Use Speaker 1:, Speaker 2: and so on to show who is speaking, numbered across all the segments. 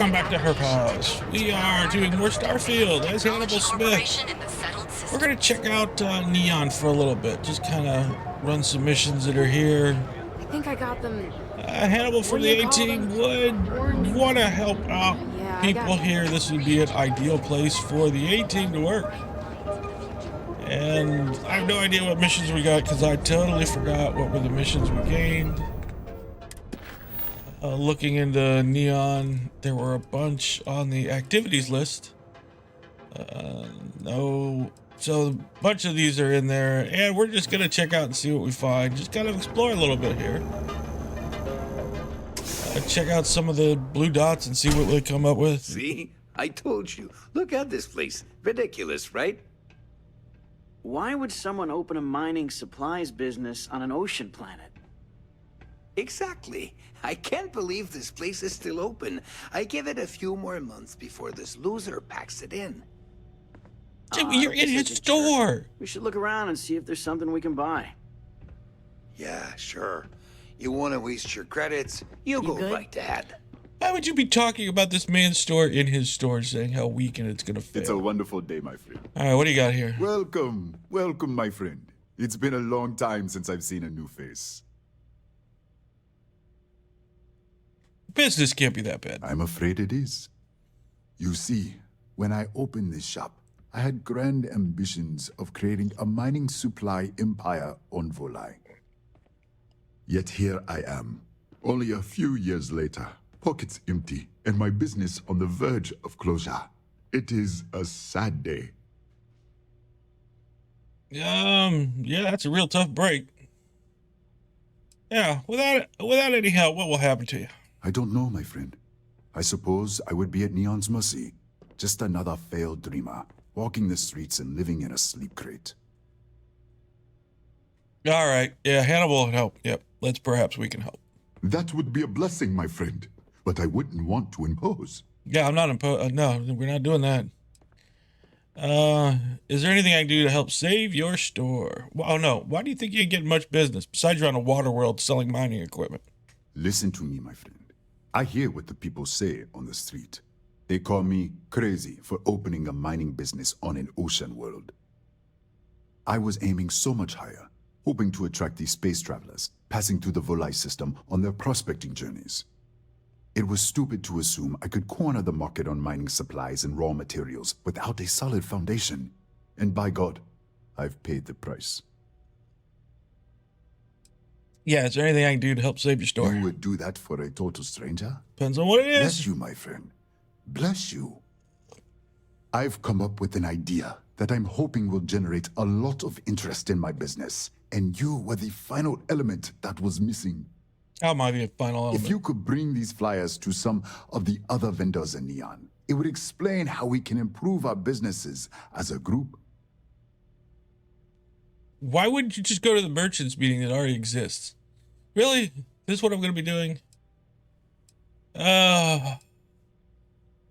Speaker 1: Welcome back to Herf House. We are doing more Starfield as Hannibal Smith. We're going to check out Neon for a little bit. Just kind of run some missions that are here.
Speaker 2: I think I got them.
Speaker 1: Hannibal from the A-Team would want to help out people here. This would be an ideal place for the A-Team to work. And I have no idea what missions we got because I totally forgot what were the missions we gained. Looking into Neon, there were a bunch on the activities list. No, so a bunch of these are in there, and we're just gonna check out and see what we find. Just kind of explore a little bit here. Check out some of the blue dots and see what we come up with.
Speaker 3: See? I told you. Look at this place. Ridiculous, right?
Speaker 4: Why would someone open a mining supplies business on an ocean planet?
Speaker 3: Exactly. I can't believe this place is still open. I give it a few more months before this loser packs it in.
Speaker 1: Jimmy, you're in his store.
Speaker 4: We should look around and see if there's something we can buy.
Speaker 3: Yeah, sure. You want to waste your credits? You go right ahead.
Speaker 1: Why would you be talking about this man's store in his store, saying how weak and it's gonna fail?
Speaker 5: It's a wonderful day, my friend.
Speaker 1: All right, what do you got here?
Speaker 5: Welcome, welcome, my friend. It's been a long time since I've seen a new face.
Speaker 1: Business can't be that bad.
Speaker 5: I'm afraid it is. You see, when I opened this shop, I had grand ambitions of creating a mining supply empire on Volai. Yet here I am, only a few years later, pockets empty, and my business on the verge of closure. It is a sad day.
Speaker 1: Yeah, that's a real tough break. Yeah, without any help, what will happen to you?
Speaker 5: I don't know, my friend. I suppose I would be at Neon's mercy. Just another failed dreamer, walking the streets and living in a sleep crate.
Speaker 1: All right, yeah, Hannibal will help. Yep, perhaps we can help.
Speaker 5: That would be a blessing, my friend, but I wouldn't want to impose.
Speaker 1: Yeah, I'm not no, we're not doing that. Is there anything I can do to help save your store? Oh no, why do you think you can get much business besides you're on a water world selling mining equipment?
Speaker 5: Listen to me, my friend. I hear what the people say on the street. They call me crazy for opening a mining business on an ocean world. I was aiming so much higher, hoping to attract these space travelers, passing through the Volai system on their prospecting journeys. It was stupid to assume I could corner the market on mining supplies and raw materials without a solid foundation. And by God, I've paid the price.
Speaker 1: Yeah, is there anything I can do to help save your store?
Speaker 5: You would do that for a total stranger?
Speaker 1: Depends on what it is.
Speaker 5: Bless you, my friend. Bless you. I've come up with an idea that I'm hoping will generate a lot of interest in my business. And you were the final element that was missing.
Speaker 1: How might be a final element?
Speaker 5: If you could bring these flyers to some of the other vendors in Neon, it would explain how we can improve our businesses as a group.
Speaker 1: Why wouldn't you just go to the merchants meeting that already exists? Really? This is what I'm going to be doing? Tell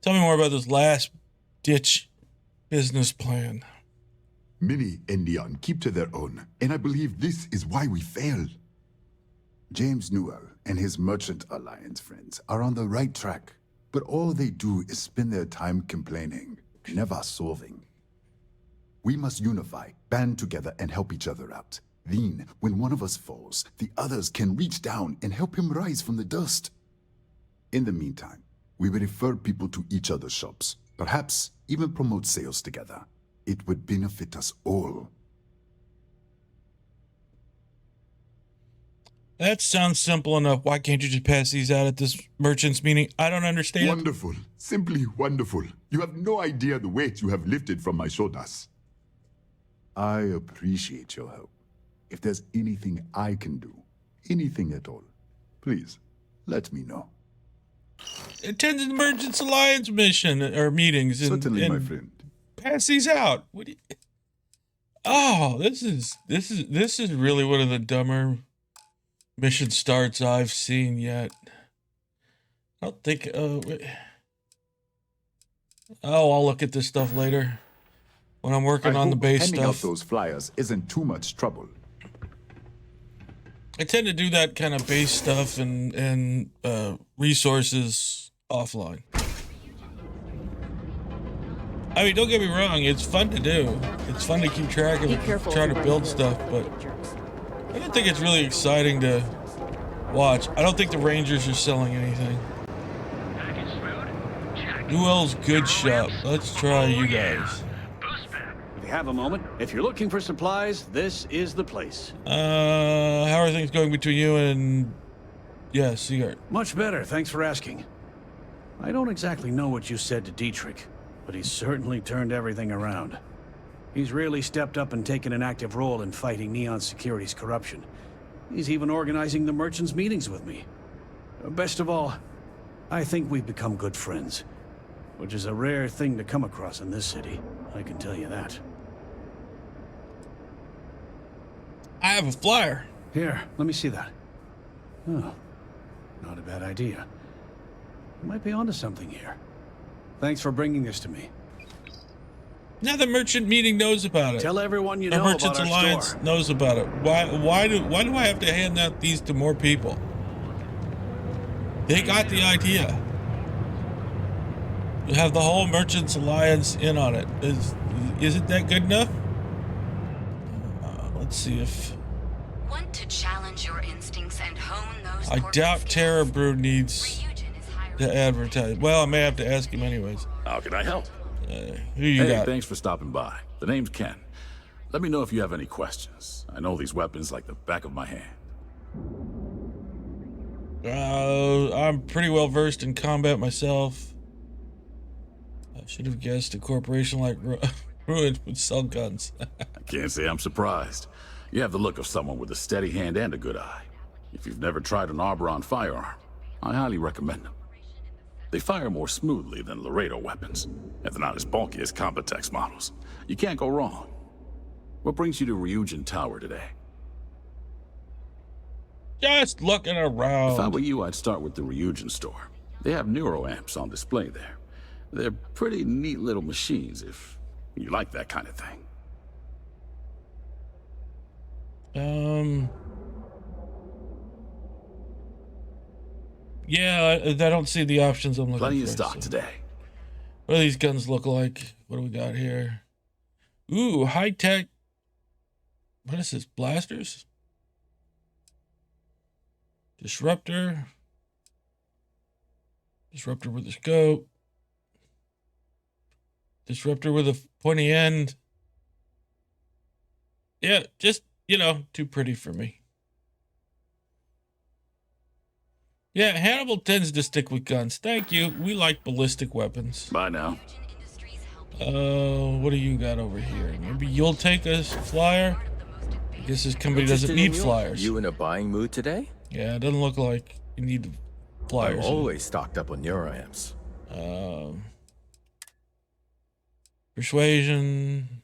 Speaker 1: me more about this last ditch business plan.
Speaker 5: Many in Neon keep to their own, and I believe this is why we failed. James Newell and his Merchant Alliance friends are on the right track, but all they do is spend their time complaining, never solving. We must unify, band together, and help each other out. Then, when one of us falls, the others can reach down and help him rise from the dust. In the meantime, we will refer people to each other's shops, perhaps even promote sales together. It would benefit us all.
Speaker 1: That sounds simple enough. Why can't you just pass these out at this merchants meeting? I don't understand.
Speaker 5: Wonderful. Simply wonderful. You have no idea the weight you have lifted from my shoulders. I appreciate your help. If there's anything I can do, anything at all, please let me know.
Speaker 1: Attend the Merchants Alliance mission or meetings and,
Speaker 5: Certainly, my friend.
Speaker 1: Pass these out. What do you... Oh, this is really one of the dumber mission starts I've seen yet. I don't think. I'll look at this stuff later when I'm working on the base
Speaker 5: handing out
Speaker 1: stuff.
Speaker 5: those flyers isn't too much trouble.
Speaker 1: I tend to do that kind of base stuff and resources offline. I mean, don't get me wrong, it's fun to do. It's fun to keep track of it, try to build stuff, but I don't think it's really exciting to watch. I don't think the Rangers are selling anything. Newell's Good Shop. Let's try you guys.
Speaker 2: If you have a moment, if you're looking for supplies, this is the place.
Speaker 1: How are things going between you and... Yeah, Sigurd?
Speaker 2: Much better, thanks for asking. I don't exactly know what you said to Dietrich, but he's certainly turned everything around. He's really stepped up and taken an active role in fighting Neon Security's corruption. He's even organizing the merchants' meetings with me. Best of all, I think we've become good friends, which is a rare thing to come across in this city, I can tell you that.
Speaker 1: I have a flyer.
Speaker 2: Here, let me see that. Oh, not a bad idea. You might be onto something here. Thanks for bringing this to me.
Speaker 1: Now the merchant meeting knows about it.
Speaker 2: Tell everyone you
Speaker 1: The
Speaker 2: know
Speaker 1: Merchants
Speaker 2: about our
Speaker 1: Alliance
Speaker 2: store.
Speaker 1: knows about it. Why do I have to hand out these to more people? They got the idea. You have the whole Merchants Alliance in on it. Isn't that good enough? Let's see if...
Speaker 6: Want to challenge your instincts and hone those
Speaker 1: I
Speaker 6: corporate
Speaker 1: doubt
Speaker 6: skills?
Speaker 1: Terra Brew needs
Speaker 6: Ryujin is hiring
Speaker 1: to advertise. Well, I may have to ask him anyways.
Speaker 7: How can I help?
Speaker 1: Who you
Speaker 7: Hey,
Speaker 1: got?
Speaker 7: thanks for stopping by. The name's Ken. Let me know if you have any questions. I know these weapons like the back of my hand.
Speaker 1: I'm pretty well versed in combat myself. I should have guessed a corporation like Ruin would sell guns.
Speaker 7: I can't say I'm surprised. You have the look of someone with a steady hand and a good eye. If you've never tried an Arboron firearm, I highly recommend them. They fire more smoothly than Laredo weapons, and they're not as bulky as Combatex models. You can't go wrong. What brings you to Ryujin Tower today?
Speaker 1: Just looking around.
Speaker 7: If I were you, I'd start with the Ryujin store. They have neuroamps on display there. They're pretty neat little machines if you like that kind of thing.
Speaker 1: Yeah, I don't see the options I'm looking
Speaker 7: Plenty
Speaker 1: for.
Speaker 7: in stock
Speaker 1: so.
Speaker 7: today.
Speaker 1: What do these guns look like? What do we got here? Ooh, high-tech. What is this, blasters? Disruptor. Disruptor with a scope. Disruptor with a pointy end. Yeah, just, you know, too pretty for me. Yeah, Hannibal tends to stick with guns. Thank you. We like ballistic weapons.
Speaker 7: Bye now.
Speaker 1: What do you got over here? Maybe you'll take a flyer? I guess this company doesn't need flyers.
Speaker 8: You in a buying mood today?
Speaker 1: Yeah, it doesn't look like you need flyers.
Speaker 8: I'm always stocked up on neuroamps.
Speaker 1: Persuasion.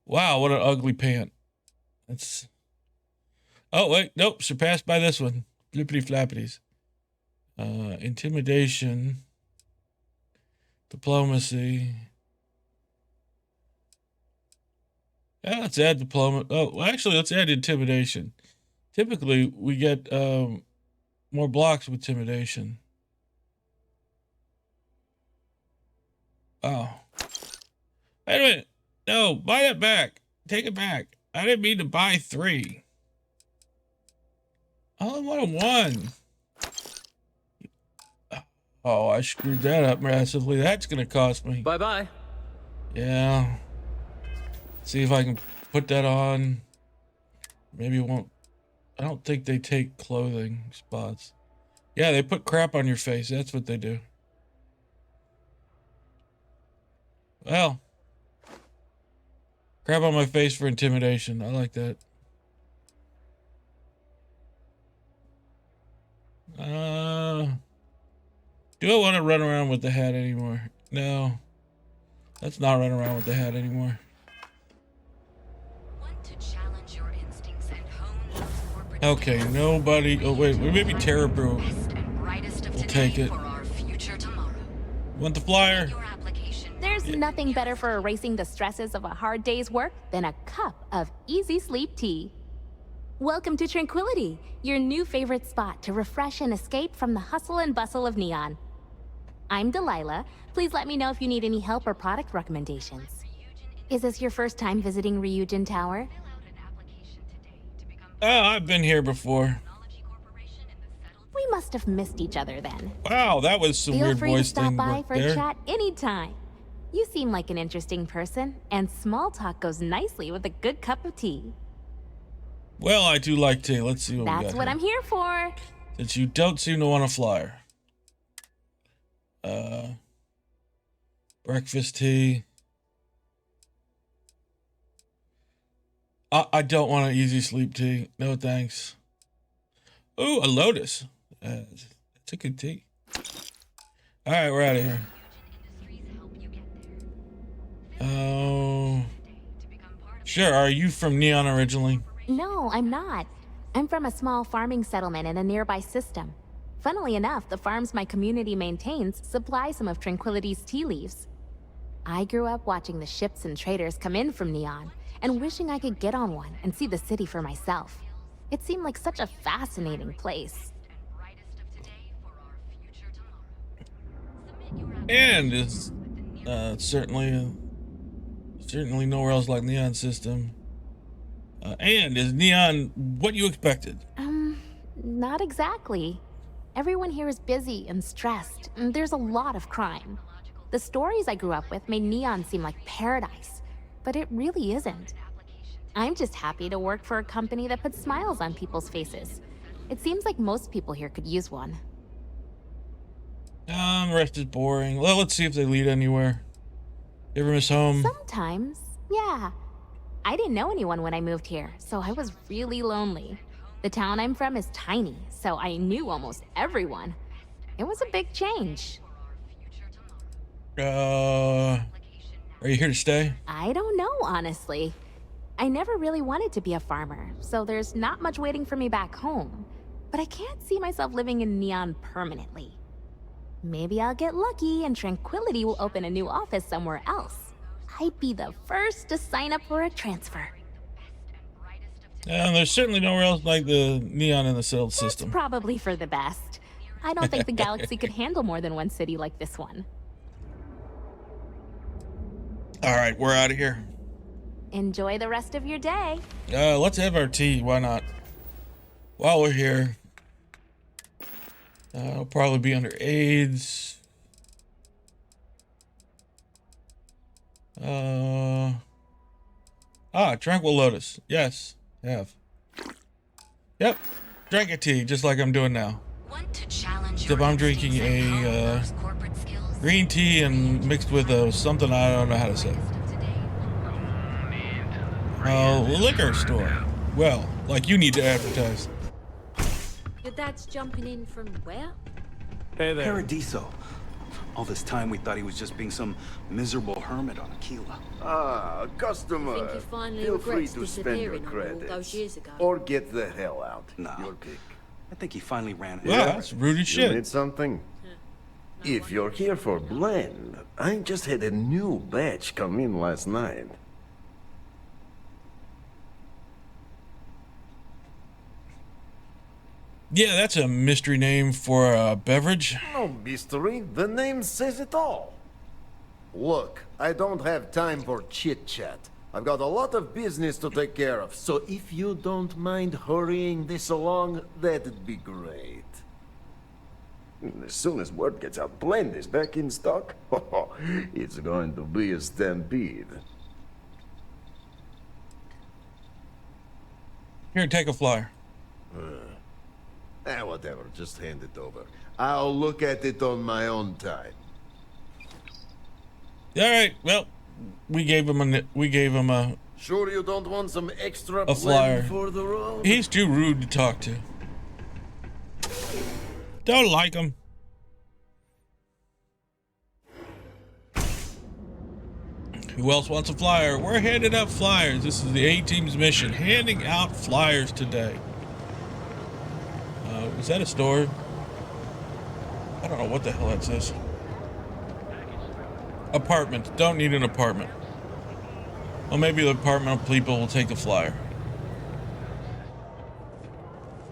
Speaker 1: Wow, what an ugly pant. That's... Oh, wait. Nope. Surpassed by this one. Flippity flappities. Intimidation. Diplomacy. Yeah, let's add diplomacy. Oh, well, actually, let's add intimidation. Typically, we get more blocks with intimidation. Oh. Wait a minute. No, buy that back. Take it back. I didn't mean to buy 3. I only wanted 1. Oh, I screwed that up massively. That's going to cost me.
Speaker 8: Bye-bye.
Speaker 1: Yeah. See if I can put that on. Maybe it won't. I don't think they take clothing spots. Yeah, they put crap on your face. That's what they do. Well. Crap on my face for intimidation. I like that. Do I want to run around with the hat anymore? No. Let's not run around with the hat anymore.
Speaker 6: Want to challenge your instincts and hone those corporate
Speaker 1: Okay,
Speaker 6: skills?
Speaker 1: nobody. Oh, wait. Maybe Terra Brew.
Speaker 6: Best and brightest of
Speaker 1: We'll
Speaker 6: today
Speaker 1: take it.
Speaker 6: for our future tomorrow.
Speaker 1: Want the flyer?
Speaker 6: Your application.
Speaker 9: There's nothing better for erasing the stresses of a hard day's work than a cup of easy sleep tea. Welcome to Tranquility, your new favorite spot to refresh and escape from the hustle and bustle of Neon. I'm Delilah. Please let me know if you need any help or product recommendations. Is this your first time visiting Ryujin Tower?
Speaker 1: Oh, I've been here before.
Speaker 9: We must have missed each other then.
Speaker 1: Wow, that was some
Speaker 9: Feel
Speaker 1: weird
Speaker 9: free to
Speaker 1: voice
Speaker 9: stop
Speaker 1: thing
Speaker 9: by
Speaker 1: right
Speaker 9: for a
Speaker 1: there.
Speaker 9: chat anytime. You seem like an interesting person, and small talk goes nicely with a good cup of tea.
Speaker 1: Well, I do like tea. Let's see what we got
Speaker 9: That's what
Speaker 1: here.
Speaker 9: I'm here for.
Speaker 1: Since you don't seem to want a flyer. Breakfast tea. I don't want an easy sleep tea. No thanks. Ooh, a lotus. It's a good tea. All right, we're out of here. Oh. Sure, are you from Neon originally?
Speaker 9: No, I'm not. I'm from a small farming settlement in a nearby system. Funnily enough, the farms my community maintains supply some of Tranquility's tea leaves. I grew up watching the ships and traders come in from Neon, and wishing I could get on one and see the city for myself. It seemed like such a fascinating place.
Speaker 1: And it's certainly nowhere else like Neon system. And is Neon what you expected?
Speaker 9: Not exactly. Everyone here is busy and stressed, and there's a lot of crime. The stories I grew up with made Neon seem like paradise, but it really isn't. I'm just happy to work for a company that puts smiles on people's faces. It seems like most people here could use one.
Speaker 1: The rest is boring. Well, let's see if they lead anywhere. You ever miss home?
Speaker 9: Sometimes, yeah. I didn't know anyone when I moved here, so I was really lonely. The town I'm from is tiny, so I knew almost everyone. It was a big change.
Speaker 1: Are you here to stay?
Speaker 9: I don't know, honestly. I never really wanted to be a farmer, so there's not much waiting for me back home. But I can't see myself living in Neon permanently. Maybe I'll get lucky and Tranquility will open a new office somewhere else. I'd be the first to sign up for a transfer.
Speaker 1: There's certainly nowhere else like the Neon in the settled system.
Speaker 9: That's probably for the best. I don't think the galaxy could handle more than one city like this one.
Speaker 1: All right, we're out of here.
Speaker 9: Enjoy the rest of your day.
Speaker 1: Let's have our tea. Why not? While we're here. I'll probably be under AIDS. Tranquil Lotus. Yes, have. Yep, drank a tea just like I'm doing now.
Speaker 6: Want to challenge
Speaker 1: Except I'm drinking a green tea and mixed with something I don't know how to say. Liquor store. Well, like you need to advertise.
Speaker 10: Your dad's jumping in from where?
Speaker 2: Hey there.
Speaker 11: Paradiso. All this time we thought he was just being some miserable hermit on Aquila.
Speaker 10: I think he finally regrets disappearing all those years ago.
Speaker 12: Or get the hell out.
Speaker 11: No.
Speaker 12: Your pick.
Speaker 11: I think he finally ran out.
Speaker 1: Yeah, that's rude as shit.
Speaker 12: You need something? If you're here for blend, I just had a new batch come in last night.
Speaker 1: Yeah, that's a mystery name for a beverage.
Speaker 12: No mystery, the name says it all. Look, I don't have time for chit-chat. I've got a lot of business to take care of, so if you don't mind hurrying this along, that'd be great. As soon as word gets out, Blend is back in stock. It's going to be a stampede.
Speaker 1: Here, take a flyer.
Speaker 12: Whatever, just hand it over. I'll look at it on my own time.
Speaker 1: All right, well, we gave him a
Speaker 12: Sure you don't want some extra
Speaker 1: flyer
Speaker 12: blend for the road?
Speaker 1: He's too rude to talk to. Don't like him. Who else wants a flyer? We're handing out flyers. This is the A-Team's mission, handing out flyers today. Is that a store? I don't know what the hell that says. Apartment. Don't need an apartment. Well, maybe the apartment people will take the flyer.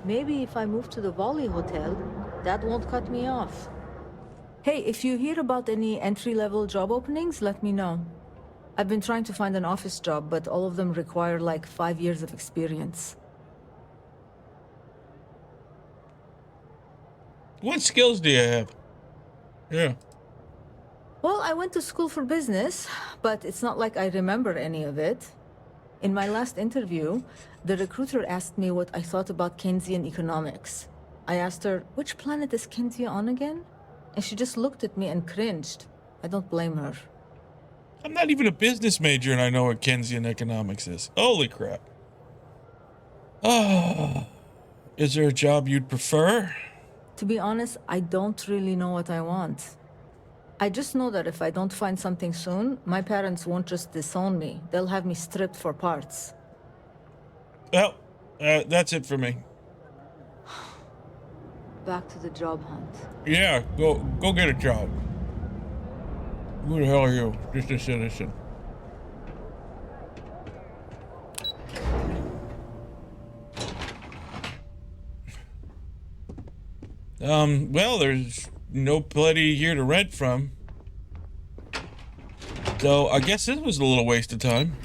Speaker 10: Maybe if I move to the Volley Hotel, that won't cut me off.
Speaker 13: Hey, if you hear about any entry-level job openings, let me know. I've been trying to find an office job, but all of them require like 5 years of experience.
Speaker 1: What skills do you have? Yeah.
Speaker 13: Well, I went to school for business, but it's not like I remember any of it. In my last interview, the recruiter asked me what I thought about Keynesian economics. I asked her, which planet is Kenzie on again? And she just looked at me and cringed. I don't blame her.
Speaker 1: I'm not even a business major and I know what Keynesian economics is. Holy crap. Oh, is there a job you'd prefer?
Speaker 13: To be honest, I don't really know what I want. I just know that if I don't find something soon, my parents won't just disown me. They'll have me stripped for parts.
Speaker 1: Well, that's it for me.
Speaker 13: Back to the job hunt.
Speaker 1: Yeah, go get a job. Who the hell are you? Just a citizen. Well, there's nobody here to rent from. So I guess this was a little waste of time.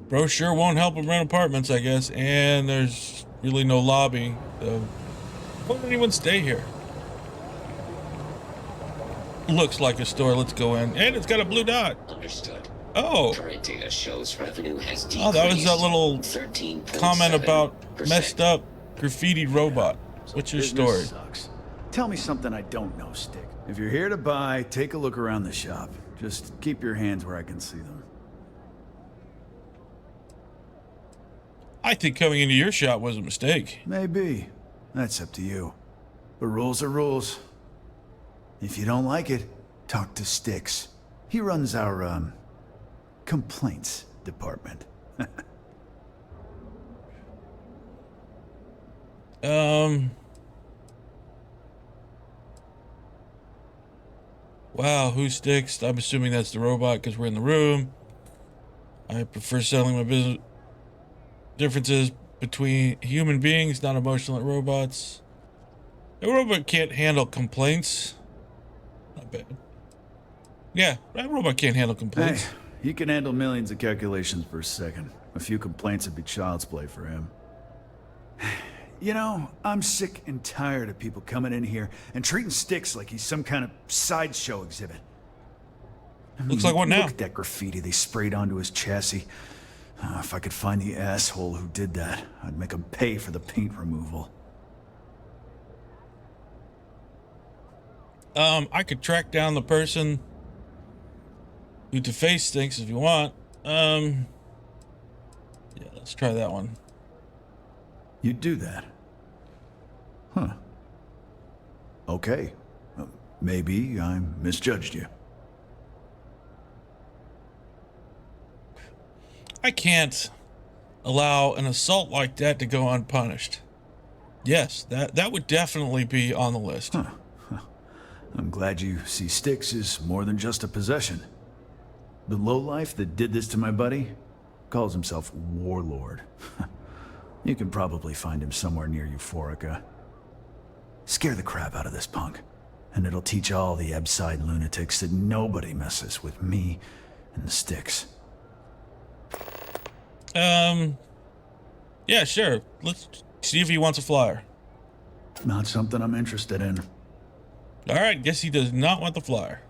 Speaker 1: Brochure won't help him rent apartments, I guess, and there's really no lobby, so why would anyone stay here? Looks like a store. Let's go in. And it's got a blue dot.
Speaker 14: Understood.
Speaker 1: Oh.
Speaker 14: Current data shows revenue has decreased.
Speaker 1: Oh, that was that little comment about messed up graffiti robot. What's your story?
Speaker 2: Sucks. Tell me something I don't know, Stick. If you're here to buy, take a look around the shop. Just keep your hands where I can see them.
Speaker 1: I think coming into your shop was a mistake.
Speaker 2: Maybe. That's up to you. But rules are rules. If you don't like it, talk to Styx. He runs our, complaints department.
Speaker 1: Wow, who's Styx? I'm assuming that's the robot because we're in the room. I prefer settling my business differences between human beings, not emotional robots. A robot can't handle complaints. Not bad. Yeah, that robot can't handle complaints.
Speaker 2: Hey, he can handle millions of calculations per second. A few complaints would be child's play for him. You know, I'm sick and tired of people coming in here and treating Styx like he's some kind of sideshow exhibit. I mean,
Speaker 1: looks like what now?
Speaker 2: Look at that graffiti they sprayed onto his chassis. If I could find the asshole who did that, I'd make him pay for the paint removal.
Speaker 1: I could track down the person who defaced things if you want. Yeah, let's try that one.
Speaker 2: You'd do that? Huh. Okay. Maybe I misjudged you.
Speaker 1: I can't allow an assault like that to go unpunished. Yes, that would definitely be on the list.
Speaker 2: Huh. I'm glad you see Styx as more than just a possession. The lowlife that did this to my buddy calls himself Warlord. You can probably find him somewhere near Euphorica. Scare the crap out of this punk, and it'll teach all the Ebside lunatics that nobody messes with me and the Styx.
Speaker 1: Yeah, sure. Let's see if he wants a flyer.
Speaker 2: Not something I'm interested in.
Speaker 1: All right, guess he does not want the flyer.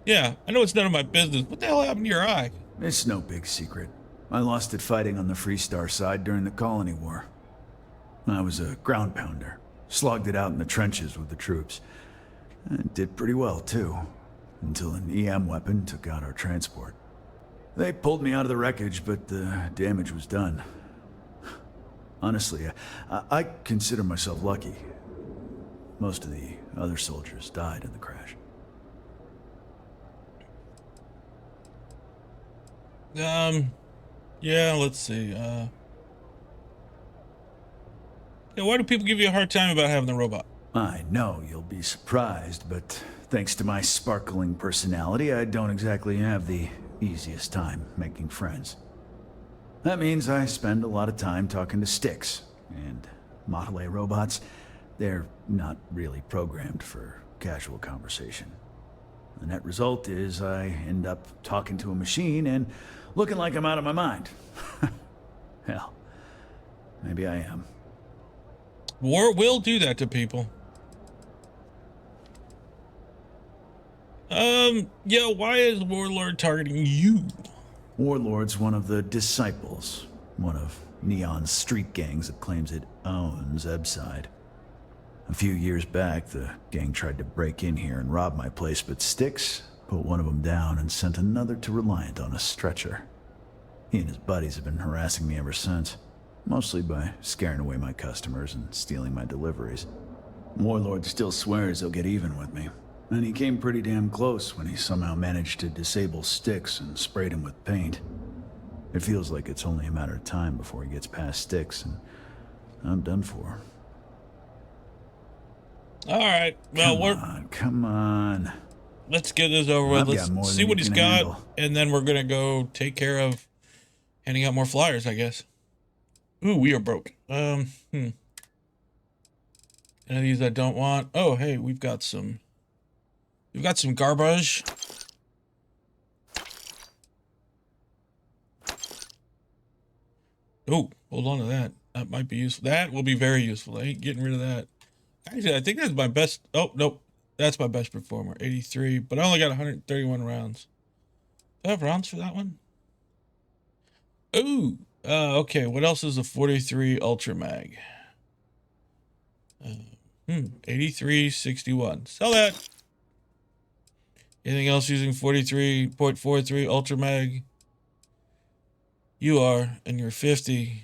Speaker 1: Yeah, I know it's none of my business. What the hell happened to your eye?
Speaker 2: It's no big secret. I lost it fighting on the Freestar side during the Colony War. I was a ground pounder. Slogged it out in the trenches with the troops. And did pretty well, too. Until an EM weapon took out our transport. They pulled me out of the wreckage, but the damage was done. Honestly, I consider myself lucky. Most of the other soldiers died in the crash.
Speaker 1: Yeah, let's see. Yeah, why do people give you a hard time about having the robot?
Speaker 2: I know you'll be surprised, but thanks to my sparkling personality, I don't exactly have the easiest time making friends. That means I spend a lot of time talking to Styx, and Model A robots
Speaker 15: They're not really programmed for casual conversation. The net result is I end up talking to a machine and looking like I'm out of my mind. Hell, maybe I am.
Speaker 1: War will do that to people. Why is Warlord targeting you?
Speaker 15: Warlord's one of the disciples, one of Neon's street gangs that claims it owns Ebside. A few years back, the gang tried to break in here and rob my place, but Styx put one of them down and sent another to Reliant on a stretcher. He and his buddies have been harassing me ever since, mostly by scaring away my customers and stealing my deliveries. Warlord still swears he'll get even with me, and he came pretty damn close when he somehow managed to disable Styx and sprayed him with paint. It feels like it's only a matter of time before he gets past Styx, and I'm done for.
Speaker 1: Alright, well,
Speaker 15: come on.
Speaker 1: Let's get this over with. Let's see what he's got, and then we're gonna go take care of handing out more flyers, I guess. Ooh, we are broke. Any of these I don't want. Oh, hey, we've got some garbage. Oh, hold on to that. That might be useful. That will be very useful. I ain't getting rid of that. Actually, I think that's my best. Oh, nope. That's my best performer. 83, but I only got 131 rounds. Do I have rounds for that one? Ooh. Okay, what else is a 43 Ultra Mag? 8361. Sell that. Anything else using 43.43 Ultra Mag? You are, and you're 50.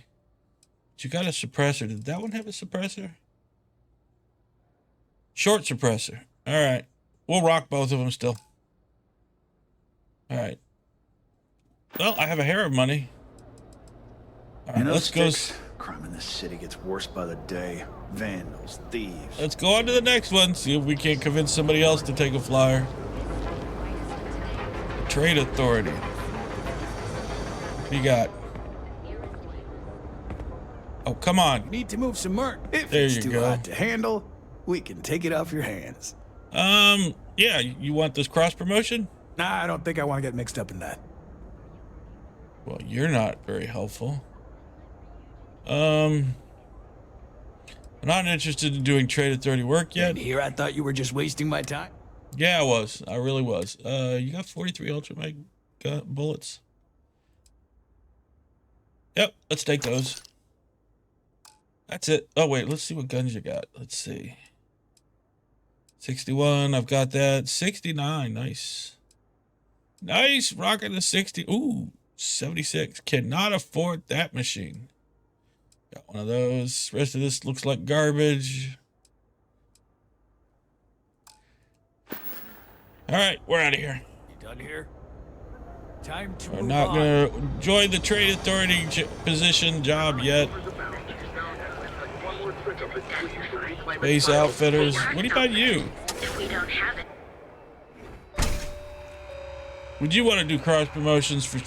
Speaker 1: But you got a suppressor. Did that one have a suppressor? Short suppressor. All right. We'll rock both of them still. All right. Well, I have a hair of money. All right, let's go.
Speaker 15: Crime in this city gets worse by the day. Vandals, thieves.
Speaker 1: Let's go on to the next one. See if we can't convince somebody else to take a flyer. Trade Authority. What you got? Oh, come on.
Speaker 2: Need to move some merch. If
Speaker 1: there
Speaker 2: it's
Speaker 1: you
Speaker 2: too
Speaker 1: go.
Speaker 2: hot to handle, we can take it off your hands.
Speaker 1: Yeah, you want this cross promotion?
Speaker 2: Nah, I don't think I want to get mixed up in that.
Speaker 1: Well, you're not very helpful. I'm not interested in doing Trade Authority work yet.
Speaker 2: And here I thought you were just wasting my time.
Speaker 1: Yeah, I was. I really was. You got 43 Ultra Mag bullets. Yep, let's take those. That's it. Oh, wait, let's see what guns you got. Let's see. 61, I've got that. 69, nice. Nice, rocking the 60. Ooh, 76. Cannot afford that machine. Got one of those. Rest of this looks like garbage. All right, we're out of here.
Speaker 2: You done here? Time to
Speaker 1: We're not going to join the Trade Authority position job yet. Base Outfitters. What about you?
Speaker 6: If we don't have it.
Speaker 1: Would you want to do cross promotions for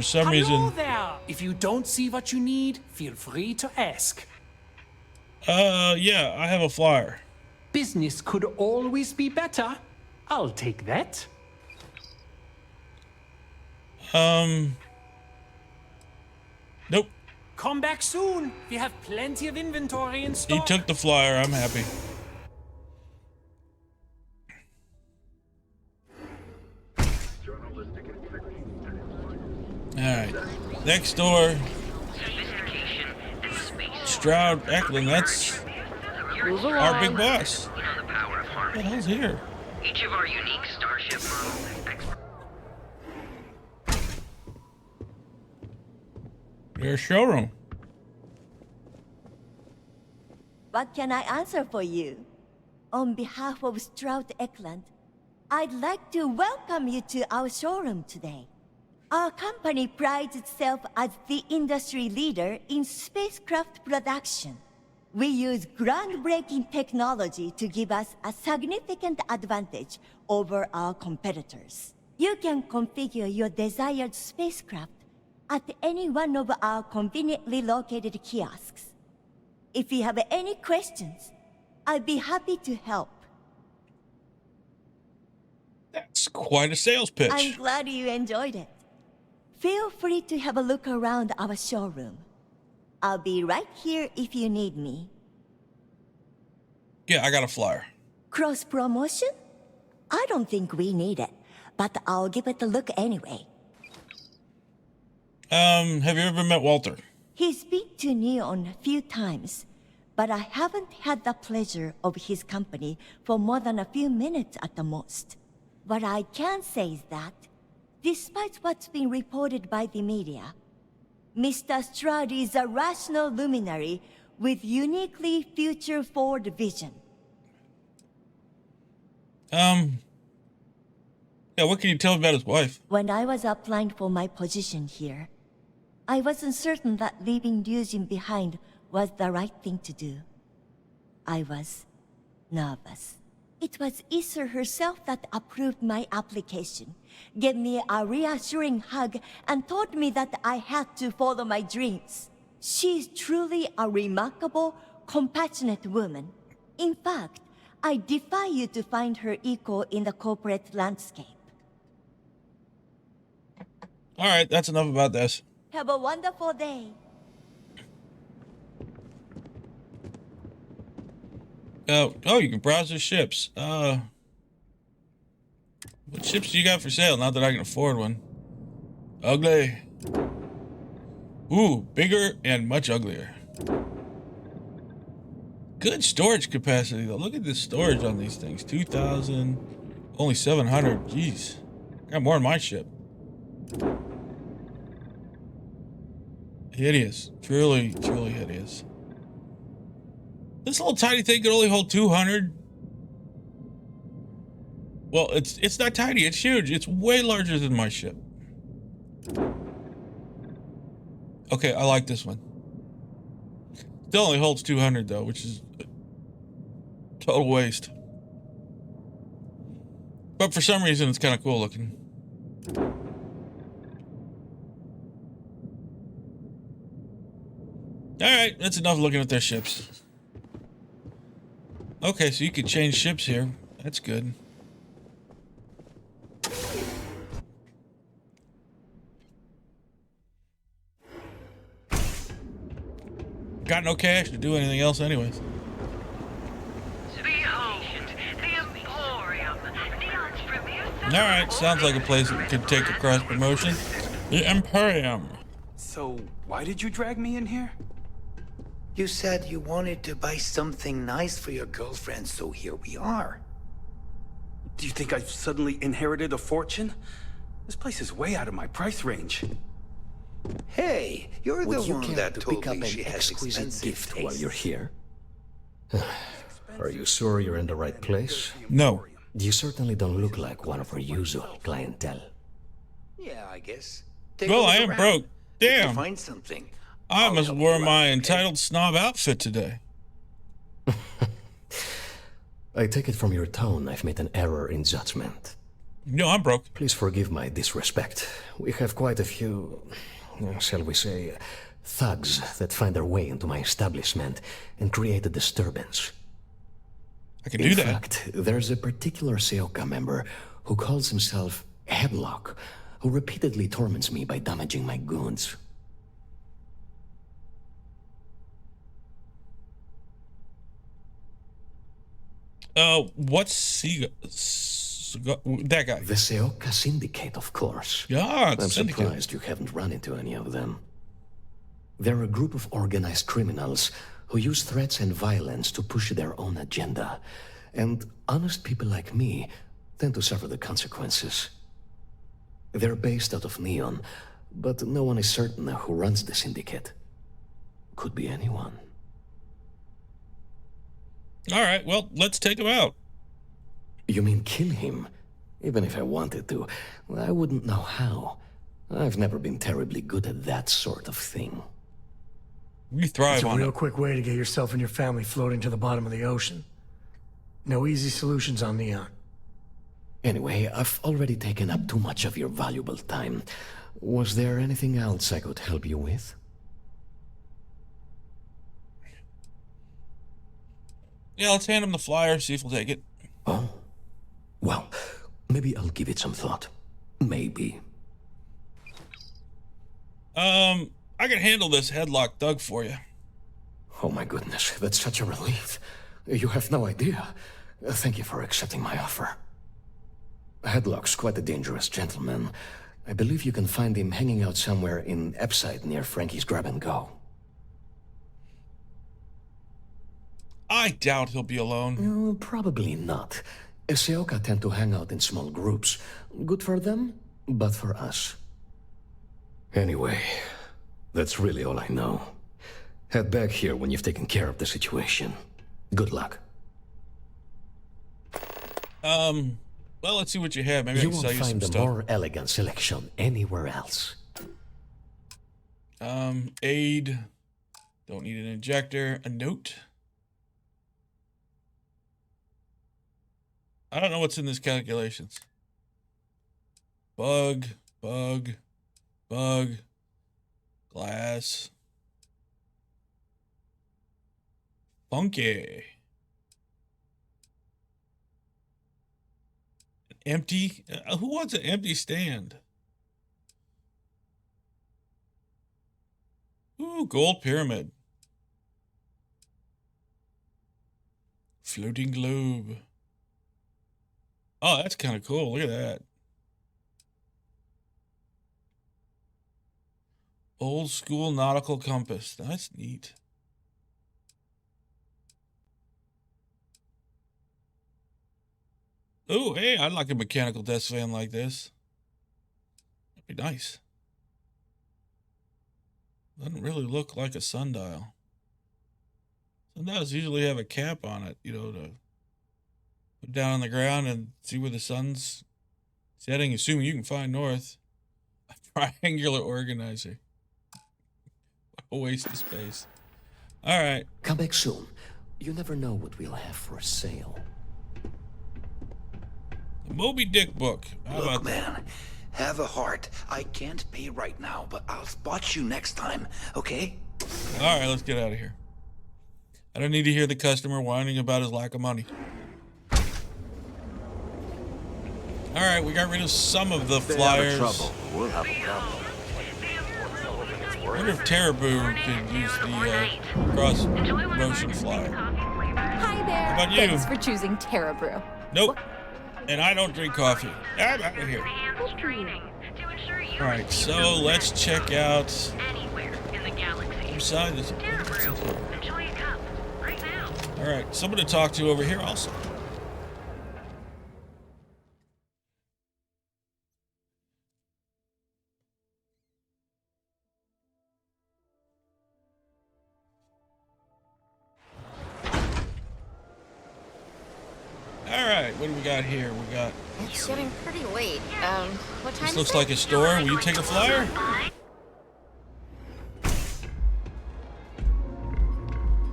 Speaker 1: some reason?
Speaker 16: Hello there. If you don't see what you need, feel free to ask.
Speaker 1: Yeah, I have a flyer.
Speaker 16: Business could always be better. I'll take that.
Speaker 1: Nope.
Speaker 16: Come back soon. We have plenty of inventory in
Speaker 1: He
Speaker 16: stock.
Speaker 1: took the flyer. I'm happy. All right. Next door. Stroud Eklund. That's our big boss. What the hell's here?
Speaker 6: Each of our unique starship models.
Speaker 1: Their showroom.
Speaker 17: What can I answer for you? On behalf of Stroud Eklund, I'd like to welcome you to our showroom today. Our company prides itself as the industry leader in spacecraft production. We use groundbreaking technology to give us a significant advantage over our competitors. You can configure your desired spacecraft at any one of our conveniently located kiosks. If you have any questions, I'd be happy to help.
Speaker 1: That's quite a sales pitch.
Speaker 17: I'm glad you enjoyed it. Feel free to have a look around our showroom. I'll be right here if you need me.
Speaker 1: Yeah, I got a flyer.
Speaker 17: Cross promotion? I don't think we need it, but I'll give it a look anyway.
Speaker 1: Have you ever met Walter?
Speaker 17: He's been to Neon a few times, but I haven't had the pleasure of his company for more than a few minutes at the most. What I can say is that, despite what's been reported by the media, Mr. Strahd is a rational luminary with uniquely future-forward vision.
Speaker 1: Yeah, what can you tell me about his wife?
Speaker 17: When I was applying for my position here, I wasn't certain that leaving Ryujin behind was the right thing to do. I was nervous. It was Isser herself that approved my application, gave me a reassuring hug, and told me that I had to follow my dreams. She's truly a remarkable, compassionate woman. In fact, I defy you to find her equal in the corporate landscape.
Speaker 1: All right, that's enough about this.
Speaker 17: Have a wonderful day.
Speaker 1: Oh, you can browse the ships. What ships do you got for sale? Not that I can afford one. Ugly. Ooh, bigger and much uglier. Good storage capacity, though. Look at this storage on these things. 2,000, only 700. Jeez. Got more on my ship. Hideous. Truly, truly hideous. This little tiny thing can only hold 200. Well, it's not tiny, it's huge. It's way larger than my ship. Okay, I like this one. Still only holds 200 though, which is a total waste. But for some reason, it's kind of cool looking. All right, that's enough looking at their ships. Okay, so you can change ships here. That's good. Got no cash to do anything else anyways. Alright, sounds like a place that could take a cross promotion. The Emporium.
Speaker 11: So, why did you drag me in here?
Speaker 3: You said you wanted to buy something nice for your girlfriend, so here we are.
Speaker 11: Do you think I've suddenly inherited a fortune? This place is way out of my price range.
Speaker 3: Hey, you're the one that told
Speaker 14: pick up
Speaker 3: me
Speaker 14: an
Speaker 3: she has
Speaker 14: exquisite
Speaker 3: expensive
Speaker 14: gift while
Speaker 3: tastes.
Speaker 14: you're here? Are you sure you're in the right place?
Speaker 1: No.
Speaker 14: You certainly don't look like one of our usual clientele.
Speaker 3: Yeah, I guess. Take
Speaker 1: Well,
Speaker 3: a look
Speaker 1: I am
Speaker 3: around.
Speaker 1: broke.
Speaker 3: If you
Speaker 1: Damn.
Speaker 3: find something.
Speaker 1: I
Speaker 3: I'll
Speaker 1: almost
Speaker 3: help
Speaker 1: wore
Speaker 3: you
Speaker 1: my
Speaker 3: out, okay?
Speaker 1: entitled snob outfit today.
Speaker 14: I take it from your tone I've made an error in judgment.
Speaker 1: No, I'm broke.
Speaker 14: Please forgive my disrespect. We have quite a few, shall we say, thugs that find their way into my establishment and create a disturbance.
Speaker 1: I can do that.
Speaker 14: In fact, there's a particular Seoka member who calls himself Headlock, who repeatedly torments me by damaging my goods.
Speaker 1: What's that guy?
Speaker 14: The Seoka Syndicate, of course.
Speaker 1: Yeah, it's
Speaker 14: I'm
Speaker 1: syndicate.
Speaker 14: surprised you haven't run into any of them. They're a group of organized criminals who use threats and violence to push their own agenda. And honest people like me tend to suffer the consequences. They're based out of Neon, but no one is certain who runs the syndicate. Could be anyone.
Speaker 1: All right, well, let's take him out.
Speaker 14: You mean kill him? Even if I wanted to, I wouldn't know how. I've never been terribly good at that sort of thing.
Speaker 1: You thrive
Speaker 18: It's a
Speaker 1: on
Speaker 18: real
Speaker 1: it.
Speaker 18: quick way to get yourself and your family floating to the bottom of the ocean. No easy solutions on Neon.
Speaker 14: Anyway, I've already taken up too much of your valuable time. Was there anything else I could help you with?
Speaker 1: Yeah, let's hand him the flyer, see if he'll take it.
Speaker 14: Oh, well, maybe I'll give it some thought. Maybe.
Speaker 1: I can handle this headlock thug for you.
Speaker 14: Oh my goodness, that's such a relief. You have no idea. Thank you for accepting my offer. Headlock's quite a dangerous gentleman. I believe you can find him hanging out somewhere in Epside near Frankie's Grab and Go.
Speaker 1: I doubt he'll be alone.
Speaker 14: Probably not. Seoka tend to hang out in small groups. Good for them, but for us. Anyway, that's really all I know. Head back here when you've taken care of the situation. Good luck.
Speaker 1: Well, let's see what you have. Maybe I
Speaker 14: You
Speaker 1: can
Speaker 14: won't
Speaker 1: sell you some
Speaker 14: find a
Speaker 1: stuff.
Speaker 14: more elegant selection anywhere else.
Speaker 1: Aid. Don't need an injector. A note. I don't know what's in this calculations. Bug. Glass. Funky. Empty? Who wants an empty stand? Ooh, gold pyramid. Floating globe. Oh, that's kind of cool. Look at that. Old school nautical compass. That's neat. Oh, hey, I'd like a mechanical desk fan like this. That'd be nice. Doesn't really look like a sundial. Sundials usually have a cap on it, you know, to put down on the ground and see where the sun's setting, assuming you can find north. A triangular organizer. What a waste of space. All right.
Speaker 14: Come back soon. You never know what we'll have for sale.
Speaker 1: The Moby Dick book. How
Speaker 3: Look,
Speaker 1: about
Speaker 3: man,
Speaker 1: that?
Speaker 3: have a heart. I can't pay right now, but I'll spot you next time, okay?
Speaker 1: All right, let's get out of here. I don't need to hear the customer whining about his lack of money. All right, we got rid of some of the flyers.
Speaker 8: We'll have a problem.
Speaker 1: I wonder if Teraboo could use the cross-motion flyer.
Speaker 9: Hi there.
Speaker 1: How about you?
Speaker 9: Thanks for choosing Terabrew.
Speaker 1: Nope. And I don't drink coffee. I'm out of here. All right, so let's check out inside this. All right, someone to talk to over here also. All right, what do we got here? We got.
Speaker 19: It's getting pretty late. What time
Speaker 1: This
Speaker 19: is
Speaker 1: looks
Speaker 19: it?
Speaker 1: like a store. Will you take a flyer?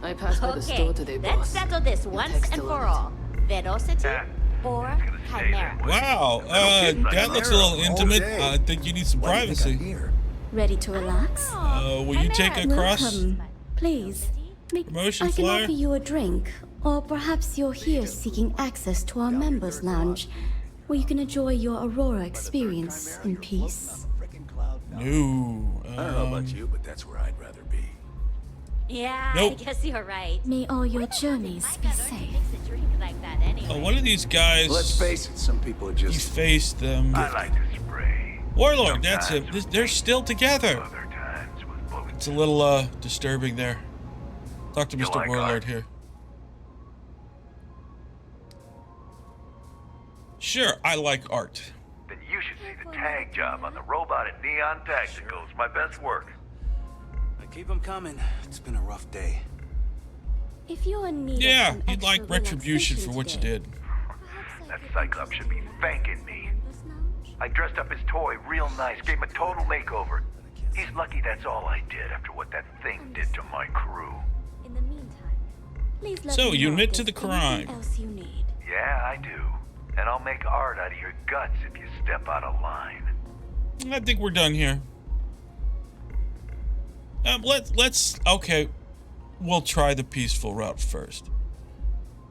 Speaker 19: I passed by the store today, boss.
Speaker 9: Let's settle this once and for all. Velocity or Chimera?
Speaker 1: Wow, that looks a little intimate. I think you need some privacy.
Speaker 20: Ready to relax?
Speaker 1: Will you take a cross
Speaker 20: Welcome. Please,
Speaker 1: promotion
Speaker 20: I can
Speaker 1: flyer?
Speaker 20: offer you a drink. Or perhaps you're here seeking access to our members' lounge, where you can enjoy your Aurora experience in peace.
Speaker 1: No.
Speaker 2: I don't know about you, but that's where I'd rather be.
Speaker 9: Yeah,
Speaker 1: Nope.
Speaker 9: I guess you're right.
Speaker 20: May all your journeys be safe.
Speaker 9: A drink like that anyway.
Speaker 1: Oh, one of these guys.
Speaker 2: Let's face it, some people are
Speaker 1: You
Speaker 2: just...
Speaker 1: faced them.
Speaker 10: I like to spray.
Speaker 1: Warlord, that's him. They're still together. It's a little disturbing there. Talk to Mr. Warlord here. Sure, I like art.
Speaker 10: Then you should see the tag job on the robot at Neon Tacticals. My best work.
Speaker 11: Keep them coming. It's been a rough day.
Speaker 20: If you're in need
Speaker 1: Yeah,
Speaker 20: of some
Speaker 1: you'd like
Speaker 20: extra
Speaker 1: retribution for what you
Speaker 20: relaxation
Speaker 1: did.
Speaker 10: That Cyclops should be thanking me. I dressed up his toy real nice, gave him a total makeover. He's lucky that's all I did after what that thing did to my crew.
Speaker 20: In the meantime, please let
Speaker 1: So,
Speaker 20: me
Speaker 1: you
Speaker 20: know
Speaker 1: admit
Speaker 20: if
Speaker 1: to the
Speaker 20: there's anything
Speaker 1: crime.
Speaker 20: else you need.
Speaker 10: Yeah, I do. And I'll make art out of your guts if you step out of line.
Speaker 1: I think we're done here. Let's okay. We'll try the peaceful route first.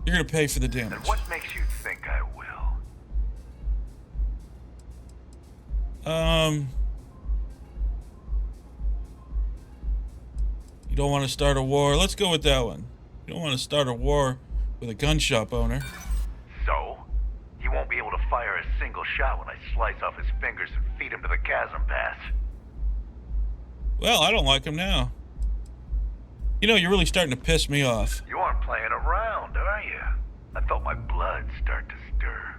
Speaker 1: You're gonna pay for the damage.
Speaker 10: And what makes you think I will?
Speaker 1: You don't want to start a war. Let's go with that one. You don't want to start a war with a gun shop owner.
Speaker 10: So? He won't be able to fire a single shot when I slice off his fingers and feed him to the chasm pass.
Speaker 1: Well, I don't like him now. You know, you're really starting to piss me off.
Speaker 10: You aren't playing around, are you? I felt my blood start to stir.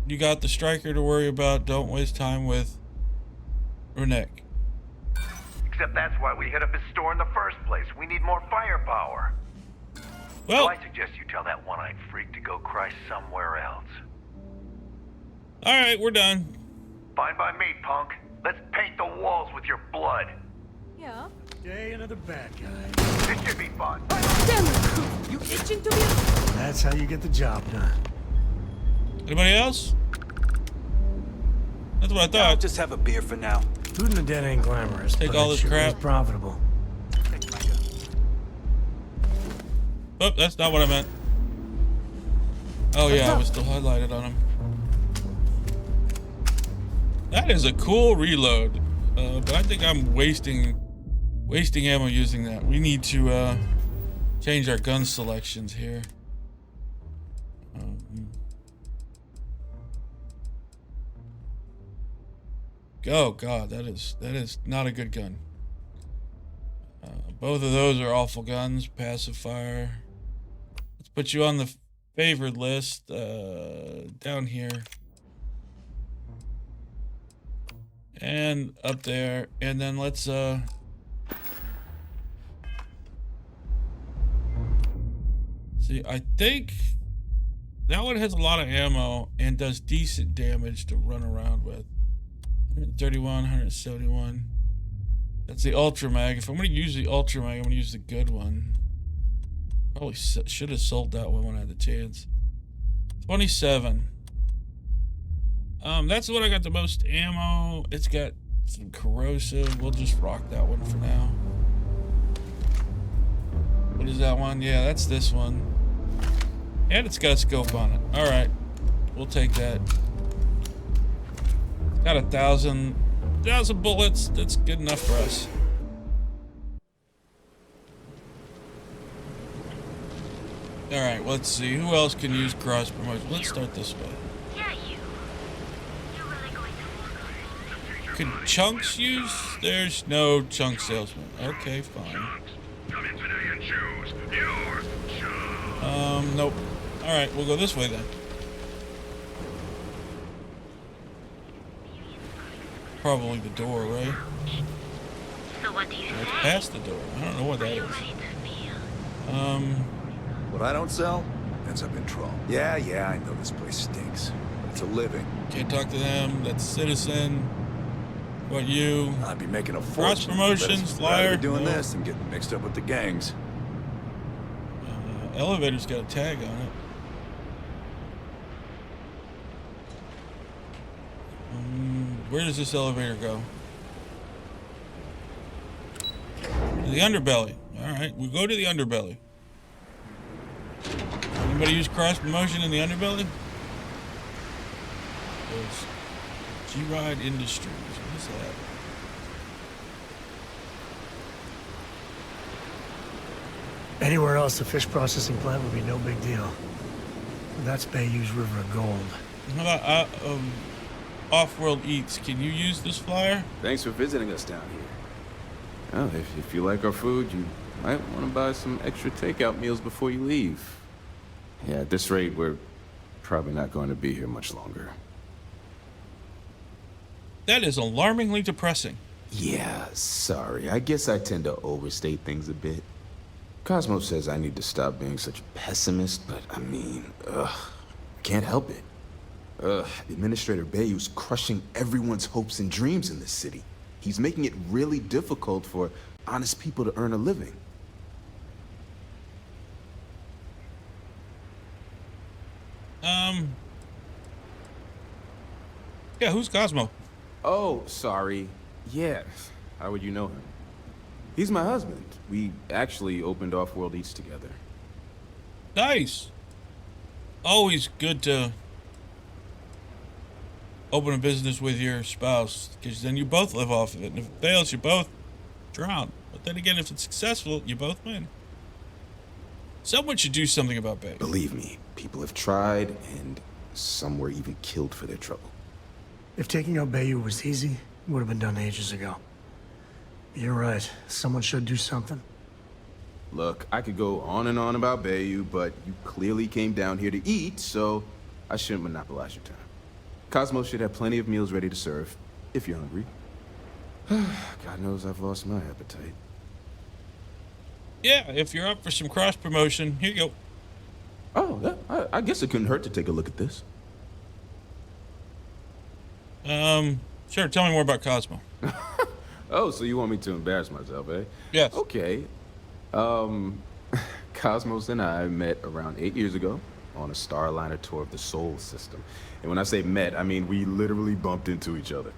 Speaker 1: You got the striker to worry about. Don't waste time with Renek.
Speaker 10: Except that's why we hit up his store in the first place. We need more firepower.
Speaker 1: Well,
Speaker 10: so I suggest you tell that one-eyed freak to go cry somewhere else.
Speaker 1: Alright, we're done.
Speaker 10: Fine by me, punk. Let's paint the walls with your blood.
Speaker 13: Yeah.
Speaker 2: Yay, another bad guy.
Speaker 10: This should be fun.
Speaker 13: Damn it! You itching to be?
Speaker 2: That's how you get the job done.
Speaker 1: Anybody else? That's what I thought.
Speaker 11: I'll just have a beer for now.
Speaker 2: Food in the den ain't glamorous.
Speaker 1: Take
Speaker 2: but
Speaker 1: all
Speaker 2: it
Speaker 1: this
Speaker 2: sure
Speaker 1: crap.
Speaker 2: is profitable.
Speaker 1: Oh, that's not what I meant. Oh yeah, I was still highlighted on him. That is a cool reload, but I think I'm wasting ammo using that. We need to change our gun selections here. Oh god, that is not a good gun. Both of those are awful guns. Passive fire. Let's put you on the favored list down here. And up there. And then let's see, I think that one has a lot of ammo and does decent damage to run around with. 131, 171. That's the Ultra Mag. If I'm going to use the Ultra Mag, I'm going to use the good one. Probably should have sold that one when I had the chance. 27. That's the one I got the most ammo. It's got some corrosive. We'll just rock that one for now. What is that one? Yeah, that's this one. And it's got a scope on it. Alright. We'll take that. Got 1,000 bullets. That's good enough for us. Alright, let's see. Who else can use cross promotion? Let's start this way. Could Chunks use? There's no Chunk salesman. Okay, fine. Nope. Alright, we'll go this way then. Probably the door, right?
Speaker 6: So what do you
Speaker 1: It's past the door. I don't know what that is.
Speaker 21: What I don't sell ends up in trouble. Yeah, I know this place stinks. But it's a living.
Speaker 1: Can't talk to them. That's citizen. What you?
Speaker 21: I'd be making a fortune.
Speaker 1: Cross promotions, flyer.
Speaker 21: Doing this and getting mixed up with the gangs.
Speaker 1: Elevator's got a tag on it. Where does this elevator go? To the underbelly. Alright, we'll go to the underbelly. Anybody use cross promotion in the underbelly? There's G-Ride Industries. What is that?
Speaker 2: Anywhere else, the fish processing plant would be no big deal. That's Bayou's River of Gold.
Speaker 1: How about Off-World Eats? Can you use this flyer?
Speaker 22: Thanks for visiting us down here. Well, if you like our food, you might want to buy some extra takeout meals before you leave. Yeah, at this rate, we're probably not going to be here much longer.
Speaker 1: That is alarmingly depressing.
Speaker 22: Yeah, sorry. I guess I tend to overstate things a bit. Cosmo says I need to stop being such a pessimist, but I mean, can't help it. Administrator Bayou's crushing everyone's hopes and dreams in this city. He's making it really difficult for honest people to earn a living.
Speaker 1: Yeah, who's Cosmo?
Speaker 22: Oh, sorry. Yeah. How would you know him? He's my husband. We actually opened Off-World Eats together.
Speaker 1: Nice. Always good to open a business with your spouse, because then you both live off of it. And if it fails, you both drown. But then again, if it's successful, you both win. Someone should do something about Bay.
Speaker 22: Believe me, people have tried, and some were even killed for their trouble.
Speaker 18: If taking out Bayou was easy, it would have been done ages ago. You're right. Someone should do something.
Speaker 22: Look, I could go on and on about Bayou, but you clearly came down here to eat, so I shouldn't monopolize your time. Cosmos should have plenty of meals ready to serve, if you're hungry. God knows I've lost my appetite.
Speaker 1: Yeah, if you're up for some cross-promotion, here you go.
Speaker 22: Oh, yeah, I guess it couldn't hurt to take a look at this.
Speaker 1: Sure, tell me more about Cosmo.
Speaker 22: Oh, so you want me to embarrass myself, eh?
Speaker 1: Yes.
Speaker 22: Okay. Cosmos and I met around 8 years ago on a Starliner tour of the Sol system. And when I say met, I mean we literally bumped into each other.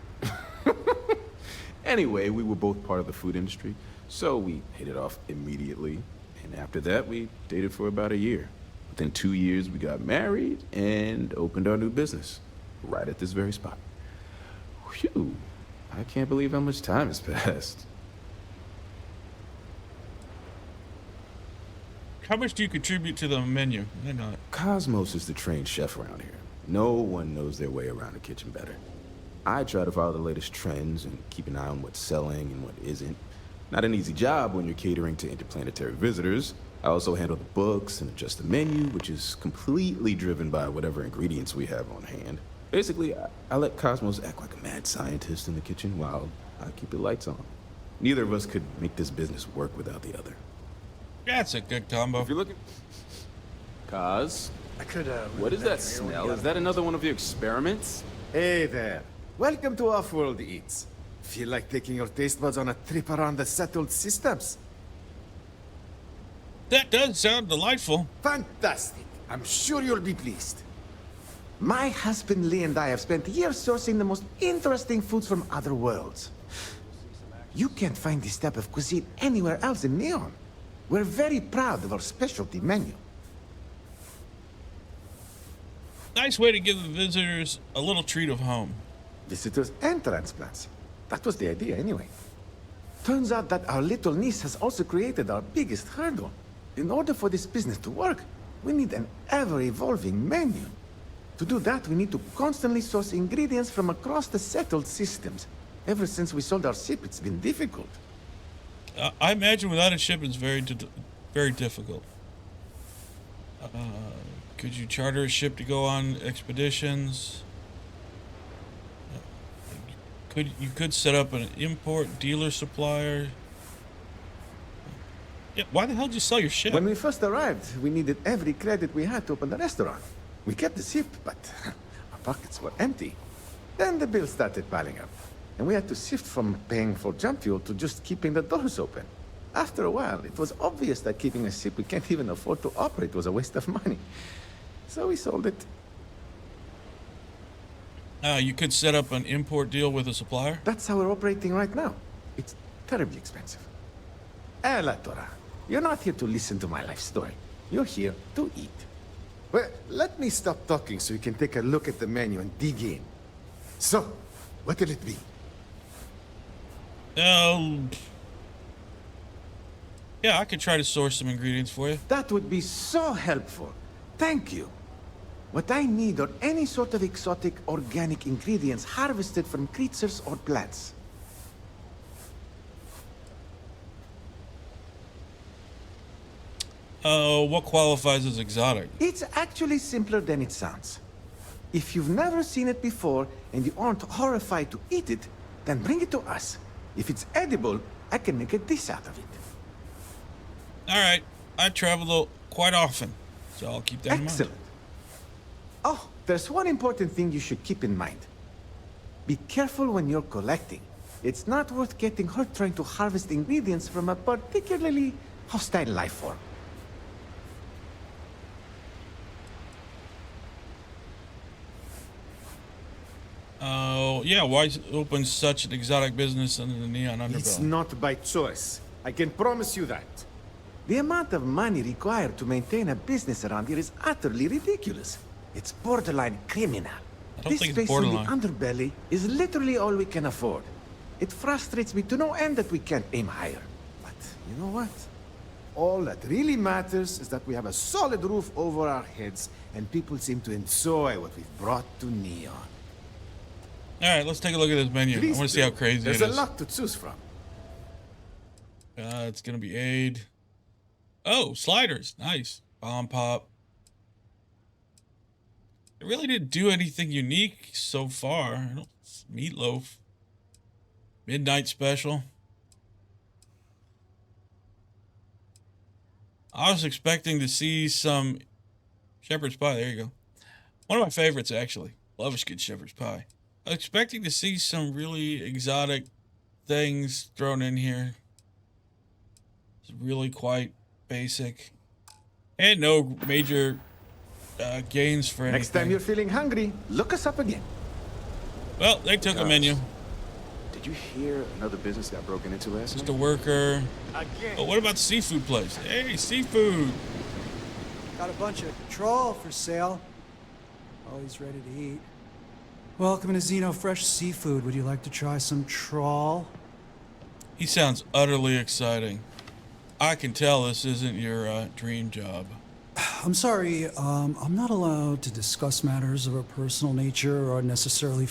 Speaker 22: Anyway, we were both part of the food industry, so we hit it off immediately. And after that, we dated for about a year. Within 2 years, we got married and opened our new business, right at this very spot. Phew, I can't believe how much time has passed.
Speaker 1: How much do you contribute to the menu? I know it.
Speaker 22: Cosmos is the trained chef around here. No one knows their way around a kitchen better. I try to follow the latest trends and keep an eye on what's selling and what isn't. Not an easy job when you're catering to interplanetary visitors. I also handle the books and adjust the menu, which is completely driven by whatever ingredients we have on hand. Basically, I let Cosmos act like a mad scientist in the kitchen while I keep the lights on. Neither of us could make this business work without the other.
Speaker 1: That's a good combo.
Speaker 22: If you're looking... Cos? What is that smell? Is that another one of your experiments?
Speaker 4: Hey there. Welcome to Off-World Eats. Feel like taking your taste buds on a trip around the settled systems?
Speaker 1: That does sound delightful.
Speaker 4: Fantastic. I'm sure you'll be pleased. My husband Lee and I have spent years sourcing the most interesting foods from other worlds. You can't find this type of cuisine anywhere else in Neon. We're very proud of our specialty menu.
Speaker 1: Nice way to give the visitors a little treat of home.
Speaker 4: Visitors and transplants. That was the idea anyway. Turns out that our little niece has also created our biggest hurdle. In order for this business to work, we need an ever-evolving menu. To do that, we need to constantly source ingredients from across the settled systems. Ever since we sold our ship, it's been difficult.
Speaker 1: I imagine without a ship, it's very difficult. Could you charter a ship to go on expeditions? You could set up an import dealer supplier. Yeah, why the hell did you sell your ship?
Speaker 4: When we first arrived, we needed every credit we had to open the restaurant. We kept the ship, but our pockets were empty. Then the bills started piling up, and we had to shift from paying for jump fuel to just keeping the doors open. After a while, it was obvious that keeping a ship we can't even afford to operate was a waste of money. So we sold it.
Speaker 1: You could set up an import deal with a supplier?
Speaker 4: That's how we're operating right now. It's terribly expensive. Tora, you're not here to listen to my life story. You're here to eat. Well, let me stop talking so you can take a look at the menu and dig in. So, what will it be?
Speaker 1: Yeah, I could try to source some ingredients for you.
Speaker 4: That would be so helpful. Thank you. What I need are any sort of exotic organic ingredients harvested from creatures or plants.
Speaker 1: What qualifies as exotic?
Speaker 4: It's actually simpler than it sounds. If you've never seen it before and you aren't horrified to eat it, then bring it to us. If it's edible, I can make a dish out of it.
Speaker 1: All right. I travel quite often, so I'll keep that in mind.
Speaker 4: Excellent. Oh, there's one important thing you should keep in mind. Be careful when you're collecting. It's not worth getting hurt trying to harvest ingredients from a particularly hostile life form.
Speaker 1: Oh, yeah, why open such an exotic business under the Neon Underbelly?
Speaker 4: It's not by choice. I can promise you that. The amount of money required to maintain a business around here is utterly ridiculous. It's borderline criminal. This
Speaker 1: think it's
Speaker 4: space in the
Speaker 1: borderline.
Speaker 4: underbelly is literally all we can afford. It frustrates me to no end that we can't aim higher. But you know what? All that really matters is that we have a solid roof over our heads, and people seem to enjoy what we've brought to Neon.
Speaker 1: All right, let's take a look at this menu. I want to see how crazy
Speaker 4: There's
Speaker 1: it
Speaker 4: a
Speaker 1: is.
Speaker 4: lot to choose from.
Speaker 1: It's gonna be aid. Oh, sliders, nice. Bomb pop. It really didn't do anything unique so far. I don't, meatloaf. Midnight special. I was expecting to see some shepherd's pie. There you go. One of my favorites, actually. Love a good shepherd's pie. I was expecting to see some really exotic things thrown in here. It's really quite basic. And no major gains for anything.
Speaker 4: Next time you're feeling hungry, look us up again.
Speaker 1: Well, they took a menu.
Speaker 21: Did you hear another business got broken into last night?
Speaker 1: Just a worker. Oh, what about the seafood place? Hey, seafood.
Speaker 5: Got a bunch of trawl for sale. Always ready to eat. Welcome to Xeno Fresh Seafood. Would you like to try some trawl?
Speaker 1: He sounds utterly exciting. I can tell this isn't your dream job.
Speaker 5: I'm sorry, I'm not allowed to discuss matters of a personal nature or necessarily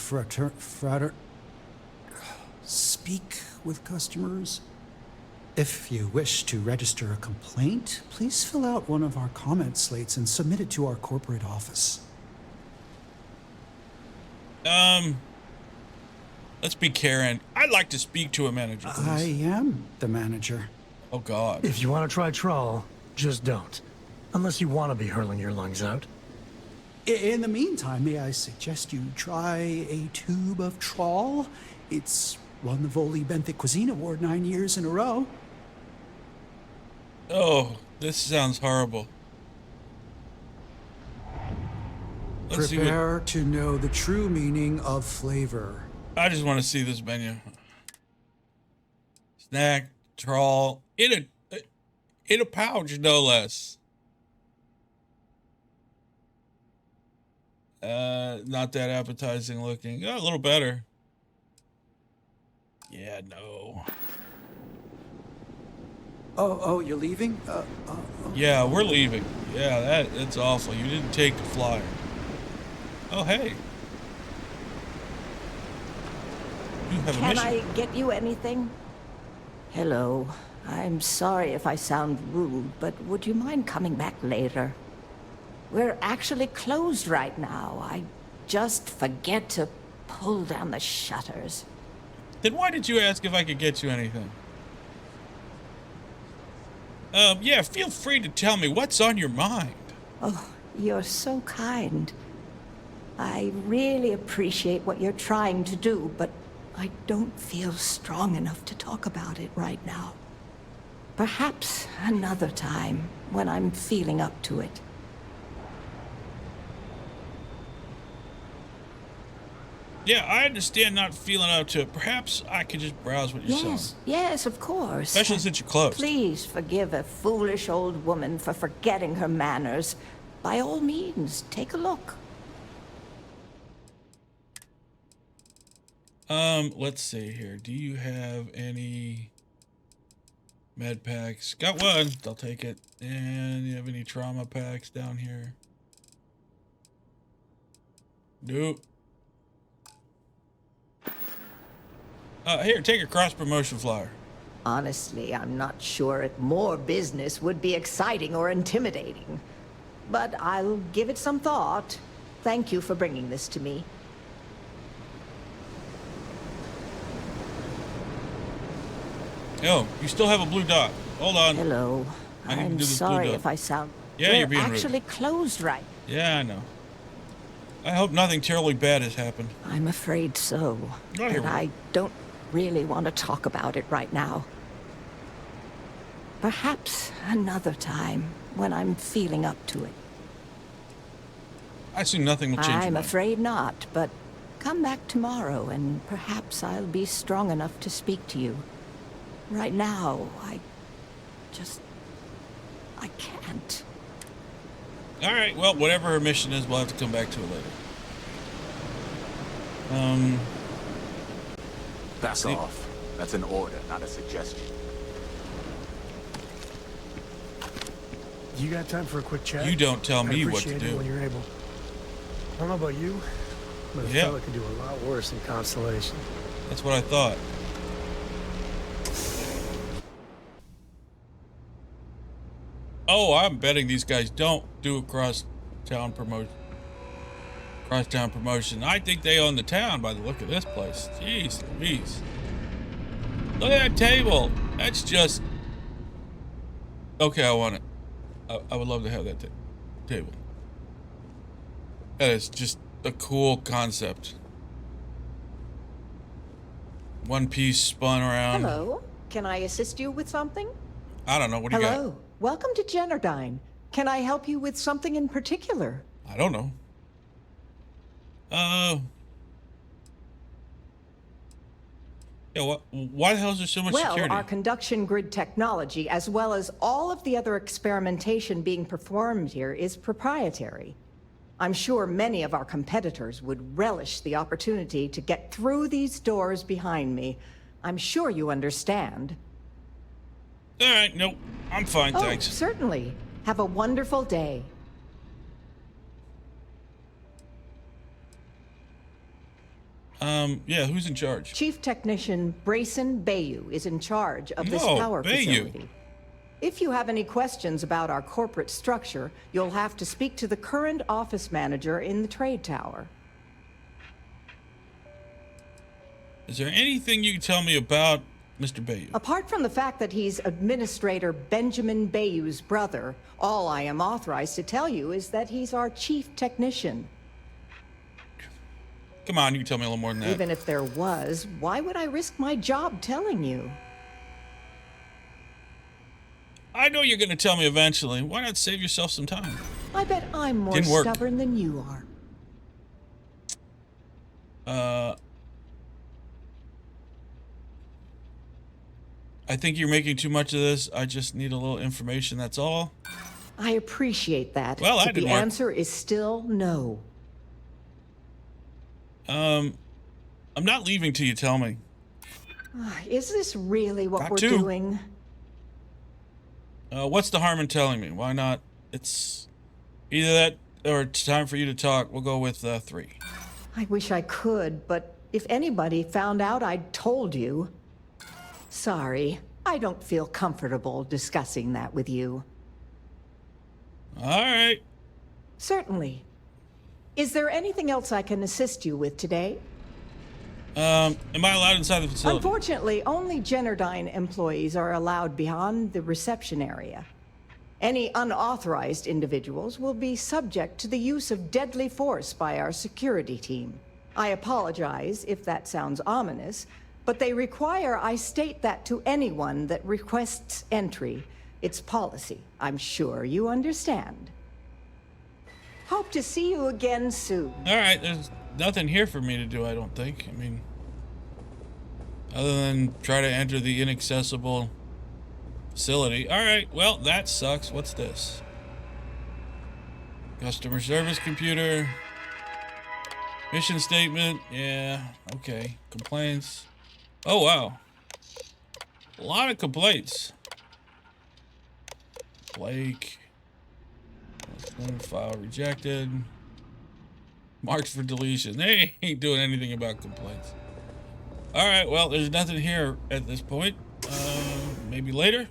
Speaker 5: speak with customers. If you wish to register a complaint, please fill out one of our comment slates and submit it to our corporate office.
Speaker 1: Let's be Karen. I'd like to speak to a manager, please.
Speaker 5: I am the manager.
Speaker 1: Oh, God.
Speaker 18: If you want to try trawl, just don't. Unless you want to be hurling your lungs out.
Speaker 5: In the meantime, may I suggest you try a tube of trawl? It's won the Voli Benthic Cuisine Award 9 years in a row.
Speaker 1: Oh, this sounds horrible. Let's see
Speaker 5: Prepare to know the true meaning of flavor.
Speaker 1: I just want to see this menu. Snack, trawl, in a pouch, no less. Not that appetizing looking. Oh, a little better. Yeah, no.
Speaker 5: Oh, you're leaving?
Speaker 1: Yeah, we're leaving. Yeah, that's awful. You didn't take the flyer. Oh, hey. You have a
Speaker 7: Can
Speaker 1: mission.
Speaker 7: I get you anything? Hello. I'm sorry if I sound rude, but would you mind coming back later? We're actually closed right now. I just forget to pull down the shutters.
Speaker 1: Then why did you ask if I could get you anything? Yeah, feel free to tell me what's on your mind.
Speaker 7: Oh, you're so kind. I really appreciate what you're trying to do, but I don't feel strong enough to talk about it right now. Perhaps another time, when I'm feeling up to it.
Speaker 1: Yeah, I understand not feeling up to it. Perhaps I could just browse what you're selling.
Speaker 7: Yes, of course.
Speaker 1: Especially since you're closed.
Speaker 7: Please forgive a foolish old woman for forgetting her manners. By all means, take a look.
Speaker 1: Let's see here. Do you have any med packs? Got one. I'll take it. And you have any trauma packs down here? Nope. Here, take a cross promotion flyer.
Speaker 7: Honestly, I'm not sure if more business would be exciting or intimidating. But I'll give it some thought. Thank you for bringing this to me.
Speaker 1: Oh, you still have a blue dot. Hold on.
Speaker 7: Hello.
Speaker 1: I need to do
Speaker 7: I'm
Speaker 1: this blue
Speaker 7: sorry
Speaker 1: dot.
Speaker 7: if I sound...
Speaker 1: Yeah,
Speaker 7: We're
Speaker 1: you're being rude.
Speaker 7: actually closed right.
Speaker 1: Yeah, I know. I hope nothing terribly bad has happened.
Speaker 7: I'm afraid so.
Speaker 1: I hear
Speaker 7: But I don't really want to talk about it right now. Perhaps another time when I'm feeling up to it.
Speaker 1: I assume nothing will change. your
Speaker 7: I'm
Speaker 1: mind.
Speaker 7: afraid not, but come back tomorrow and perhaps I'll be strong enough to speak to you. right now, I can't.
Speaker 1: All right, well, whatever her mission is, we'll have to come back to it later.
Speaker 21: Back off. That's an order, not a suggestion.
Speaker 18: You got time for a quick chat?
Speaker 1: You don't tell me what to
Speaker 18: appreciate
Speaker 1: do.
Speaker 18: it when you're able. I don't know about you, but a fella could do a lot worse than Constellation.
Speaker 1: That's what I thought. Oh, I'm betting these guys don't do a cross-town promotion. I think they own the town by the look of this place. Jeez Louise. Look at that table. That's just... Okay, I want it. I would love to have that table. That is just a cool concept. One piece spun around.
Speaker 7: Hello. Can I assist you with something?
Speaker 1: I don't know. What do you got?
Speaker 7: Hello. Welcome to Generdyne. Can I help you with something in particular?
Speaker 1: I don't know. Yeah, why the hell is there so much security?
Speaker 7: Our conduction grid technology, as well as all of the other experimentation being performed here, is proprietary. I'm sure many of our competitors would relish the opportunity to get through these doors behind me. I'm sure you understand.
Speaker 1: All right, nope. I'm fine, thanks.
Speaker 7: Certainly. Have a wonderful day.
Speaker 1: Yeah, who's in charge?
Speaker 7: Chief Technician Brayson Bayou is in charge of this power facility. If you have any questions about our corporate structure, you'll have to speak to the current office manager in the trade tower.
Speaker 1: Is there anything you can tell me about Mr. Bayou?
Speaker 7: Apart from the fact that he's Administrator Benjamin Bayou's brother, all I am authorized to tell you is that he's our chief technician.
Speaker 1: Come on, you can tell me a little more than that.
Speaker 7: Even if there was, why would I risk my job telling you?
Speaker 1: I know you're going to tell me eventually. Why not save yourself some time?
Speaker 7: I bet I'm more stubborn than you are.
Speaker 1: I think you're making too much of this. I just need a little information, that's all.
Speaker 7: I appreciate that.
Speaker 1: Well,
Speaker 7: but the answer is still no.
Speaker 1: I'm not leaving till you tell me.
Speaker 7: Is this really what we're doing?
Speaker 1: What's the harm in telling me? Why not? It's either that or it's time for you to talk. We'll go with 3.
Speaker 7: I wish I could, but if anybody found out I'd told you... Sorry, I don't feel comfortable discussing that with you.
Speaker 1: All right.
Speaker 7: Certainly. Is there anything else I can assist you with today?
Speaker 1: Am I allowed inside the facility?
Speaker 7: Unfortunately, only Generdyne employees are allowed beyond the reception area. Any unauthorized individuals will be subject to the use of deadly force by our security team. I apologize if that sounds ominous, but they require I state that to anyone that requests entry. It's policy. I'm sure you understand. Hope to see you again soon.
Speaker 1: All right, there's nothing here for me to do, I don't think. I mean, other than try to enter the inaccessible facility. All right, well, that sucks. What's this? Customer service computer. Mission statement. Yeah, okay. Complaints. Oh, wow. A lot of complaints. Blake. File rejected. Marks for deletion. They ain't doing anything about complaints. Alright, well, there's nothing here at this point. Maybe later?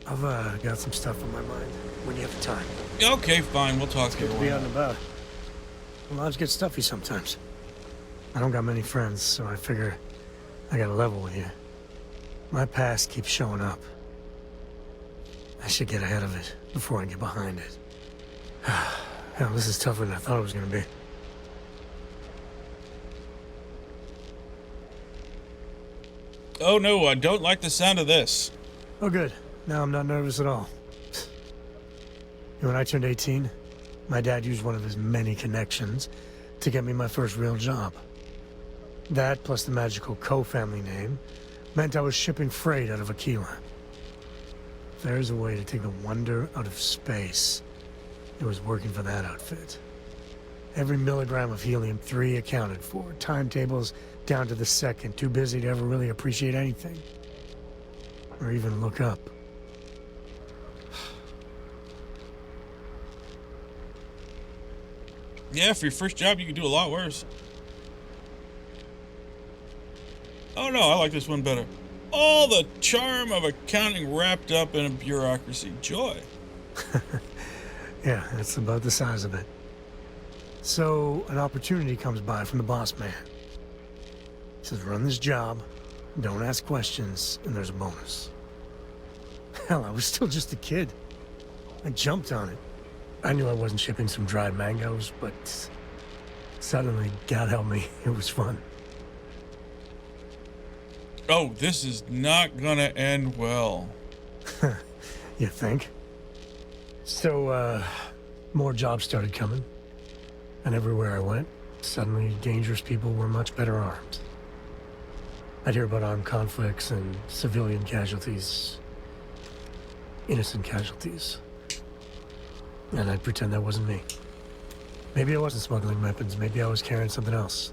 Speaker 18: I've got some stuff on my mind when you have the time.
Speaker 1: Okay, fine. We'll talk to you.
Speaker 18: Good to be out and about. Lives get stuffy sometimes. I don't got many friends, so I figure I gotta level with you. My past keeps showing up. I should get ahead of it before I get behind it. Hell, this is tougher than I thought it was gonna be.
Speaker 1: Oh no, I don't like the sound of this.
Speaker 18: Oh good. Now I'm not nervous at all. When I turned 18, my dad used one of his many connections to get me my first real job. That, plus the magical Co family name, Meant I was shipping freight out of Aquila. If there's a way to take the wonder out of space, it was working for that outfit. Every milligram of helium-3 accounted for. Timetables down to the second. Too busy to ever really appreciate anything. Or even look up.
Speaker 1: Yeah, for your first job, you could do a lot worse. Oh no, I like this one better. All the charm of accounting wrapped up in a bureaucracy. Joy.
Speaker 18: Yeah, that's about the size of it. So, an opportunity comes by from the boss man. He says, run this job, don't ask questions, and there's a bonus. Hell, I was still just a kid. I jumped on it. I knew I wasn't shipping some dried mangoes, but suddenly, God help me, it was fun.
Speaker 1: Oh, this is not gonna end well.
Speaker 18: You think? So, more jobs started coming. And everywhere I went, suddenly dangerous people were much better armed. I'd hear about armed conflicts and civilian casualties. Innocent casualties. And I'd pretend that wasn't me. Maybe I wasn't smuggling weapons, maybe I was carrying something else.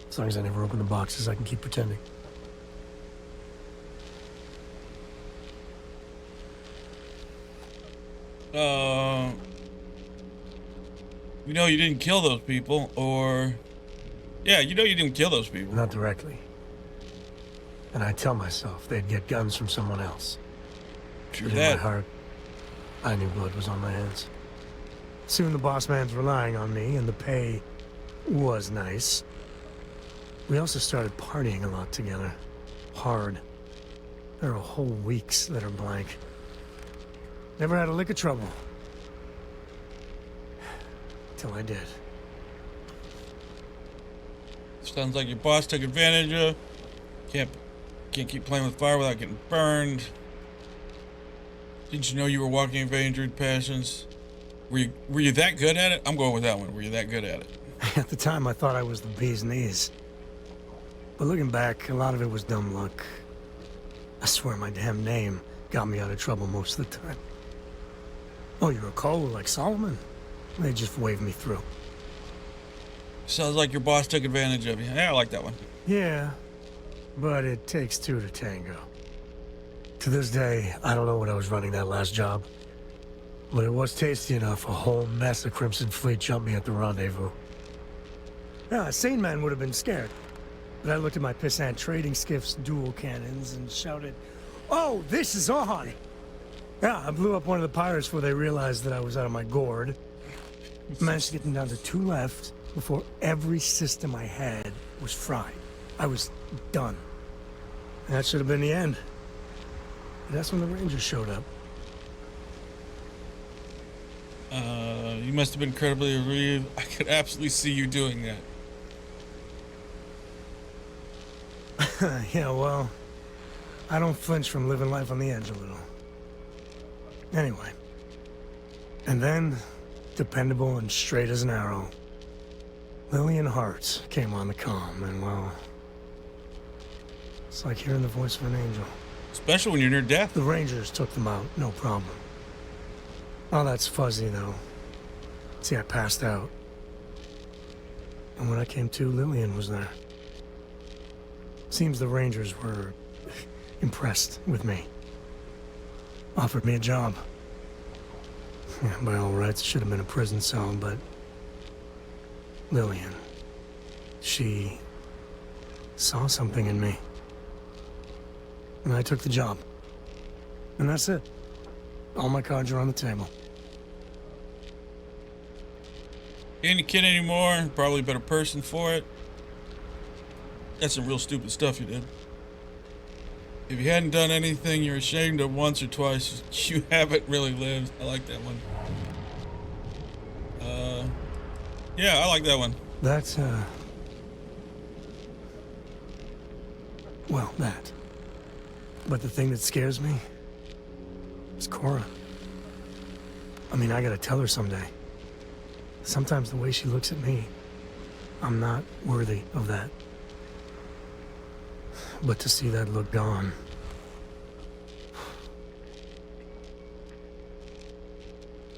Speaker 18: As long as I never open the boxes, I can keep pretending.
Speaker 1: You know you didn't kill those people, or... Yeah, you know you didn't kill those people.
Speaker 18: Not directly. And I tell myself they'd get guns from someone else.
Speaker 1: True
Speaker 18: but
Speaker 1: that.
Speaker 18: In my heart, I knew blood was on my hands. Soon the boss man's relying on me, and the pay was nice. We also started partying a lot together. Hard. There are whole weeks that are blank. Never had a lick of trouble. Till I did.
Speaker 1: Sounds like your boss took advantage of. Can't keep playing with fire without getting burned. Didn't you know you were walking endangered passions? Were you that good at it? I'm going with that one. Were you that good at it?
Speaker 18: At the time, I thought I was the bee's knees. But looking back, a lot of it was dumb luck. I swear my damn name got me out of trouble most of the time. Oh, you're a Cole like Solomon? They just waved me through.
Speaker 1: Sounds like your boss took advantage of you. Yeah, I like that one.
Speaker 18: Yeah, but it takes two to tango. To this day, I don't know what I was running that last job. But it was tasty enough, a whole mess of Crimson Fleet jumped me at the rendezvous. Yeah, a sane man would have been scared. But I looked at my pissant trading skiff's dual cannons and shouted, "Oh, this is on!" Yeah, I blew up one of the pirates before they realized that I was out of my gourd. Managed to get them down to 2 left before every system I had was fried. I was done. And that should have been the end. But that's when the Rangers showed up.
Speaker 1: You must have been incredibly relieved. I could absolutely see you doing
Speaker 18: that. Yeah, well, I don't flinch from living life on the edge a little. Anyway. And then, dependable and straight as an arrow, Lillian Hart came on the comm, and well, it's like hearing the voice of an angel.
Speaker 1: Especially when you're near death.
Speaker 18: The Rangers took them out, no problem. Oh, that's fuzzy, though. See, I passed out. And when I came to, Lillian was there. Seems the Rangers were impressed with me. Offered me a job. Yeah, by all rights, it should have been a prison cell, but... Lillian... she... saw something in me. And I took the job. And that's it. All my cards are on the table.
Speaker 1: Ain't a kid anymore. Probably a better person for it. That's some real stupid stuff you did. If you hadn't done anything you're ashamed of once or twice, you haven't really lived. I like that one. Yeah, I like that one.
Speaker 18: That's, well, that. But the thing that scares me is Cora. I mean, I gotta tell her someday. Sometimes the way she looks at me, I'm not worthy of that. but to see that look gone.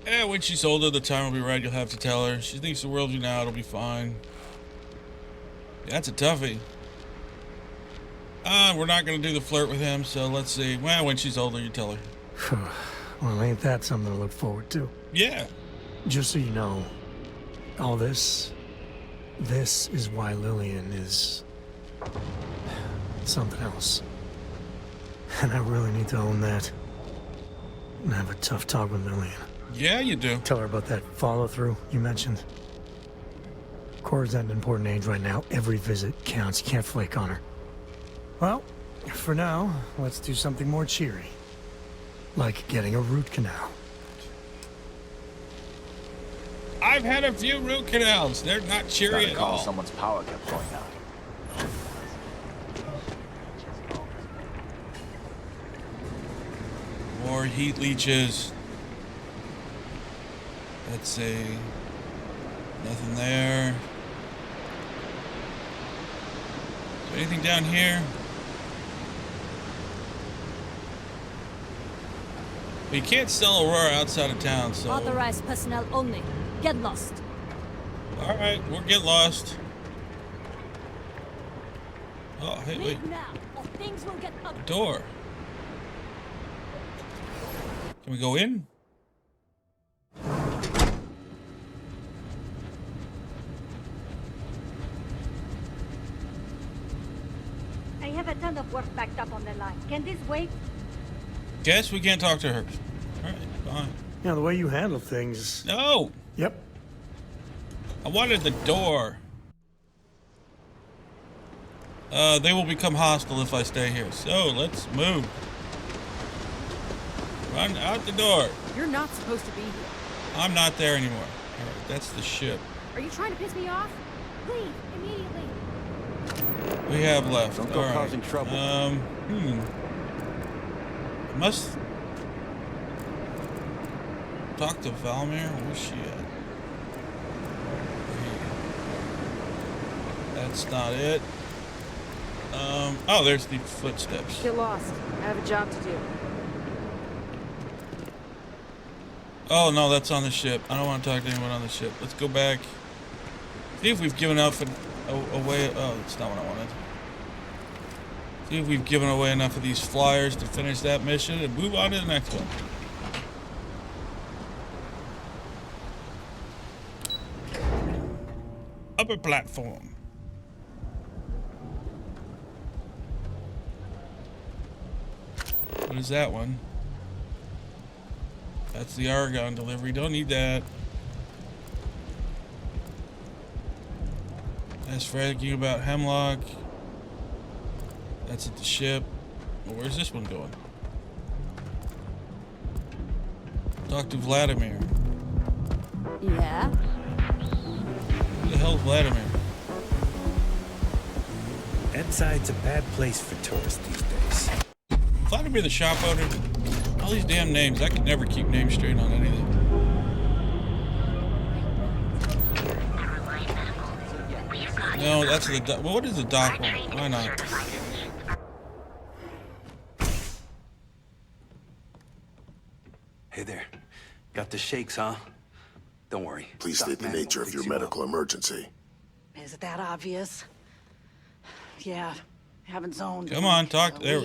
Speaker 1: Yeah, when she's older, the time will be right. You'll have to tell her. She thinks the world's you now. It'll be fine. That's a toughie. We're not going to do the flirt with him, so let's see. Well, when she's older, you tell her.
Speaker 18: Well, ain't that something to look forward to?
Speaker 1: Yeah.
Speaker 18: Just so you know, all this is why Lillian is something else. And I really need to own that. And have a tough talk with Lillian.
Speaker 1: Yeah, you do.
Speaker 18: Tell her about that follow-through you mentioned. Cora's at an important age right now. Every visit counts. You can't flake on her. Well, for now, let's do something more cheery. Like getting a root canal.
Speaker 1: I've had a few root canals. They're not cheery at all.
Speaker 21: Someone's power kept going out.
Speaker 1: More heat leeches. Let's see. Nothing there. Is there anything down here? We can't sell Aurora outside of town, so...
Speaker 12: Authorized personnel only. Get lost.
Speaker 1: Alright, we'll get lost. Oh, hey, wait.
Speaker 12: Now, or things will get ugly.
Speaker 1: Door. Can we go in?
Speaker 12: I have a ton of work backed up on the line. Can this wait?
Speaker 1: Guess we can't talk to her. Alright, fine.
Speaker 18: You know, the way you handle things...
Speaker 1: No!
Speaker 18: Yep.
Speaker 1: I wanted the door. They will become hostile if I stay here. So, let's move. Run out the door.
Speaker 12: You're not supposed to be here.
Speaker 1: I'm not there anymore. Alright, that's the ship.
Speaker 12: Are you trying to piss me off? Leave immediately.
Speaker 1: We have left.
Speaker 21: Don't go causing trouble.
Speaker 1: I must talk to Valmir. Where's she at? That's not it. Oh, there's the footsteps.
Speaker 12: Get lost. I have a job to do.
Speaker 1: Oh no, that's on the ship. I don't want to talk to anyone on the ship. Let's go back. See if we've given enough away. Oh, that's not what I wanted. See if we've given away enough of these flyers to finish that mission and move on to the next one. Upper platform. What is that one? That's the Argon delivery. Don't need that. That's fragging about Hemlock. That's at the ship. Well, where's this one going? Talk to Vladimir.
Speaker 12: Yeah?
Speaker 1: Who the hell's Vladimir?
Speaker 2: Edside's a bad place for tourists these days.
Speaker 1: Vladimir the shop owner. All these damn names. I could never keep names straight on anything. No, that's the dock. Well, what is the dock one? Why not?
Speaker 11: Hey there. Got the shakes, huh? Don't worry.
Speaker 15: Please state the nature of your medical emergency.
Speaker 12: Is it that obvious? Yeah, haven't zoned.
Speaker 1: Come on, talk. There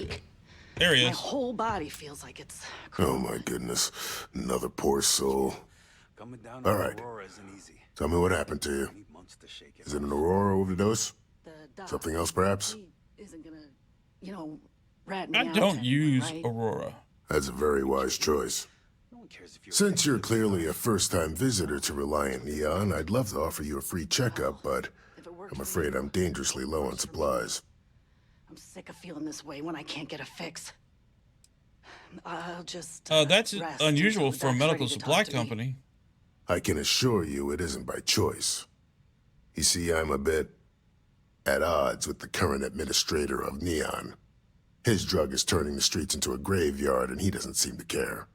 Speaker 1: he
Speaker 12: My
Speaker 15: is.
Speaker 12: whole body feels like it's...
Speaker 15: Oh my goodness. Another poor soul. All right. Tell me what happened to you. Is it an Aurora overdose? Something else, perhaps?
Speaker 12: Isn't gonna, you know, rat me
Speaker 1: I
Speaker 12: out,
Speaker 1: don't use
Speaker 12: right?
Speaker 1: Aurora.
Speaker 15: That's a very wise choice. Since you're clearly a first-time visitor to Reliant Neon, I'd love to offer you a free checkup, but I'm afraid I'm dangerously low on supplies.
Speaker 12: I'm sick of feeling this way when I can't get a fix. I'll just
Speaker 1: That's
Speaker 12: rest
Speaker 1: unusual
Speaker 12: until
Speaker 1: for a
Speaker 12: Doc's
Speaker 1: medical
Speaker 12: ready to
Speaker 1: supply
Speaker 12: talk to me.
Speaker 1: company.
Speaker 15: I can assure you it isn't by choice. You see, I'm a bit at odds with the current administrator of Neon. His drug is turning the streets into a graveyard, and he doesn't seem to care.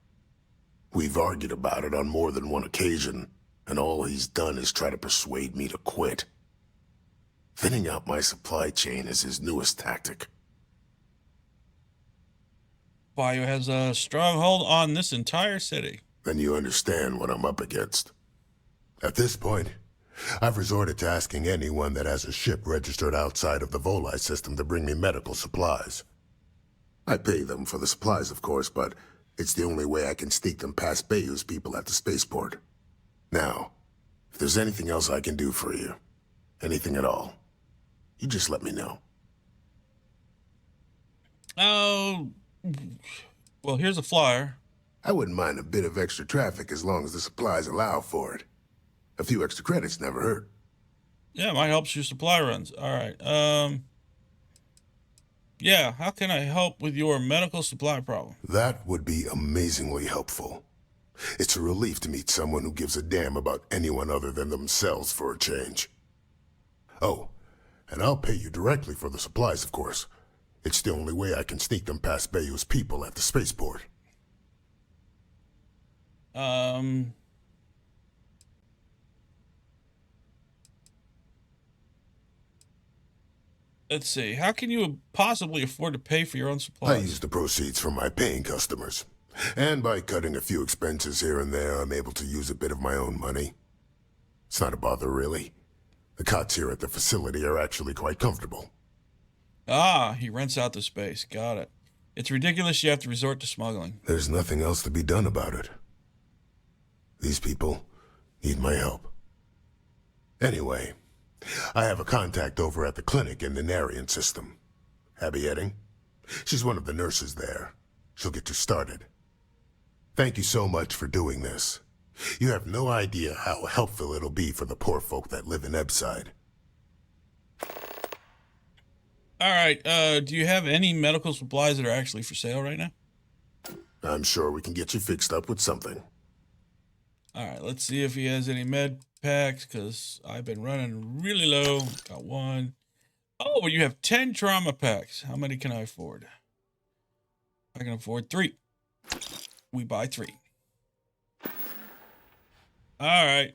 Speaker 15: We've argued about it on more than one occasion, and all he's done is try to persuade me to quit. Thinning out my supply chain is his newest tactic.
Speaker 1: Bio has a stronghold on this entire city.
Speaker 15: Then you understand what I'm up against. At this point, I've resorted to asking anyone that has a ship registered outside of the Voli system to bring me medical supplies. I pay them for the supplies, of course, but it's the only way I can sneak them past Bayou's people at the spaceport. Now, if there's anything else I can do for you, anything at all, you just let me know.
Speaker 1: Oh, well, here's a flyer.
Speaker 15: I wouldn't mind a bit of extra traffic as long as the supplies allow for it. A few extra credits never hurt.
Speaker 1: Yeah, it might help your supply runs. All right. Yeah, how can I help with your medical supply problem?
Speaker 15: That would be amazingly helpful. It's a relief to meet someone who gives a damn about anyone other than themselves for a change. Oh, and I'll pay you directly for the supplies, of course. It's the only way I can sneak them past Bayou's people at the spaceport.
Speaker 1: Let's see. How can you possibly afford to pay for your own
Speaker 15: I
Speaker 1: supplies?
Speaker 15: use the proceeds from my paying customers. And by cutting a few expenses here and there, I'm able to use a bit of my own money. It's not a bother, really. The cots here at the facility are actually quite comfortable.
Speaker 1: Ah, he rents out the space. Got it. It's ridiculous you have to resort to smuggling.
Speaker 15: There's nothing else to be done about it. These people need my help. Anyway, I have a contact over at the clinic in the Narian system. Abby Edding. She's one of the nurses there. She'll get you started. Thank you so much for doing this. You have no idea how helpful it'll be for the poor folk that live in Ebside.
Speaker 1: All right. Do you have any medical supplies that are actually for sale right now?
Speaker 15: I'm sure we can get you fixed up with something.
Speaker 1: All right. Let's see if he has any med packs, because I've been running really low. Got one. Oh, you have 10 trauma packs. How many can I afford? I can afford 3. We buy 3. All right.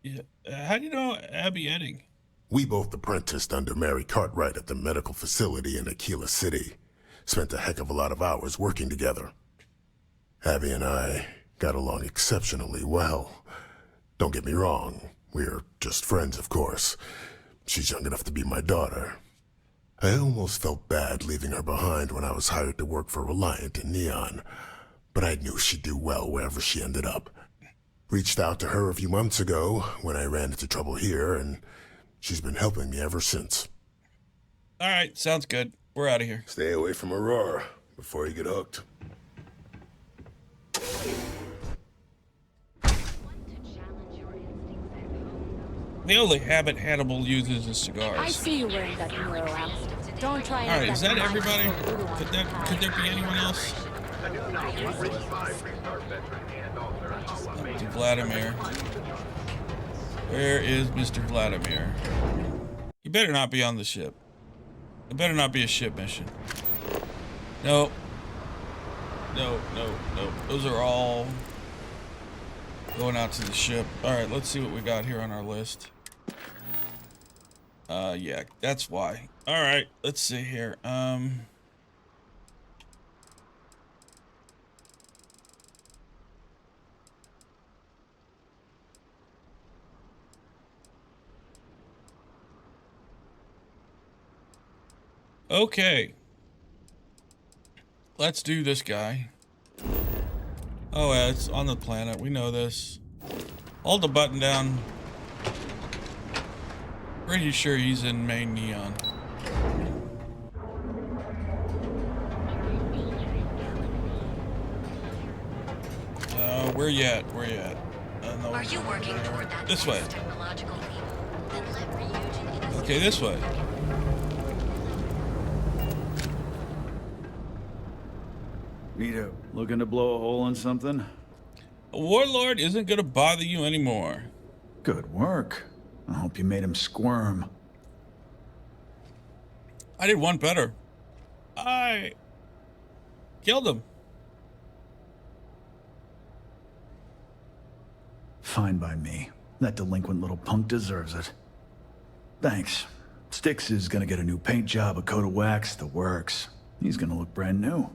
Speaker 1: Yeah. How do you know Abby Edding?
Speaker 15: We both apprenticed under Mary Cartwright at the medical facility in Aquila City. Spent a heck of a lot of hours working together. Abby and I got along exceptionally well. Don't get me wrong, we're just friends, of course. She's young enough to be my daughter. I almost felt bad leaving her behind when I was hired to work for Reliant in Neon, but I knew she'd do well wherever she ended up. Reached out to her a few months ago when I ran into trouble here, and she's been helping me ever since.
Speaker 1: All right, sounds good. We're out of here.
Speaker 15: Stay away from Aurora before you get hooked.
Speaker 1: The only habit Hannibal uses is cigars.
Speaker 9: I see you wearing that mirror lamp. Don't try
Speaker 1: All right, is that everybody? Could there be anyone else? Mr. Vladimir. Where is Mr. Vladimir? You better not be on the ship. It better not be a ship mission. No. No, no, no. Those are all going out to the ship. All right, let's see what we got here on our list. Yeah, that's why. All right, let's see here. Okay. Let's do this guy. Oh, yeah, it's on the planet. We know this. Hold the button down. Pretty sure he's in main Neon. Where you at? Where you at? No.
Speaker 6: Are you working toward that
Speaker 1: this way?
Speaker 6: Technological leap? Then let Ryujin
Speaker 1: Okay, this way.
Speaker 2: Nita, looking to blow a hole in something?
Speaker 1: A warlord isn't gonna bother you anymore.
Speaker 2: Good work. I hope you made him squirm.
Speaker 1: I did one better. I killed him.
Speaker 2: Fine by me. That delinquent little punk deserves it. Thanks. Styx is gonna get a new paint job, a coat of wax, the works. He's gonna look brand new.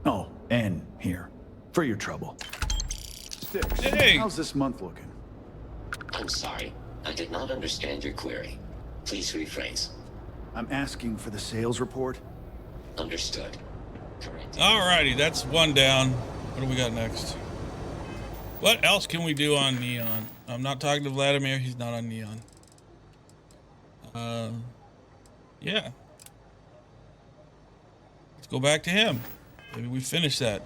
Speaker 2: Oh, and here, for your trouble. Styx, how's this month looking?
Speaker 16: I'm sorry. I did not understand your query. Please rephrase.
Speaker 2: I'm asking for the sales report.
Speaker 16: Understood. Correct.
Speaker 1: Alrighty, that's one down. What do we got next? What else can we do on Neon? I'm not talking to Vladimir. He's not on Neon. Yeah. Let's go back to him. Maybe we finish that.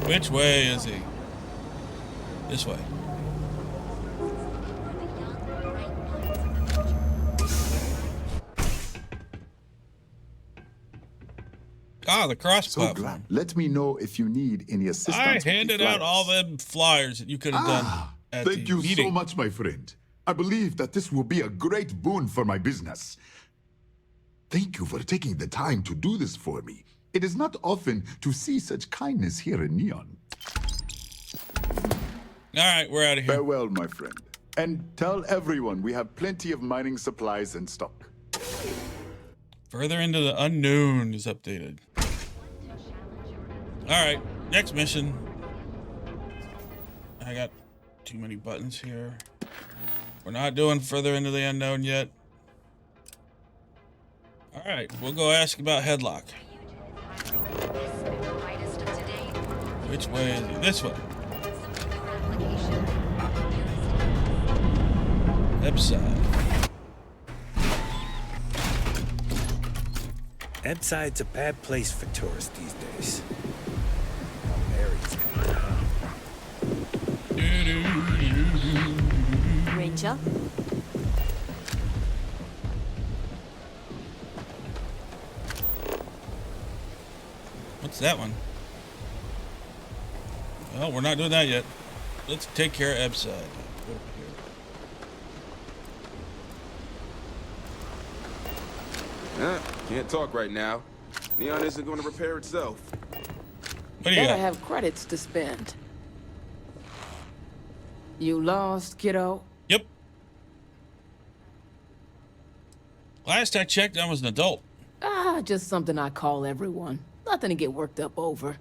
Speaker 1: Which way is he? This way. Ah, the cross
Speaker 17: So
Speaker 1: platform.
Speaker 17: glad. Let me know if you need any assistance.
Speaker 1: I
Speaker 17: with the
Speaker 1: handed out
Speaker 17: flyers.
Speaker 1: all them flyers that you could have done at
Speaker 17: Thank
Speaker 1: the
Speaker 17: you
Speaker 1: meeting.
Speaker 17: so much, my friend. I believe that this will be a great boon for my business. Thank you for taking the time to do this for me. It is not often to see such kindness here in Neon.
Speaker 1: All right, we're out of here.
Speaker 17: Farewell, my friend. And tell everyone we have plenty of mining supplies in stock.
Speaker 1: Further into the unknown is updated. All right, next mission. I got too many buttons here. We're not doing further into the unknown yet. All right, we'll go ask about Headlock. Which way is it? This way. Website.
Speaker 23: Ebside's a bad place for tourists these days.
Speaker 6: Rachel?
Speaker 1: What's that one? Well, we're not doing that yet. Let's take care of Ebside. Over here.
Speaker 22: Can't talk right now. Neon isn't going to repair itself.
Speaker 1: What do you got?
Speaker 19: have credits to spend. You lost, kiddo?
Speaker 1: Yep. Last I checked, I was an adult.
Speaker 19: Just something I call everyone. Nothing to get worked up over.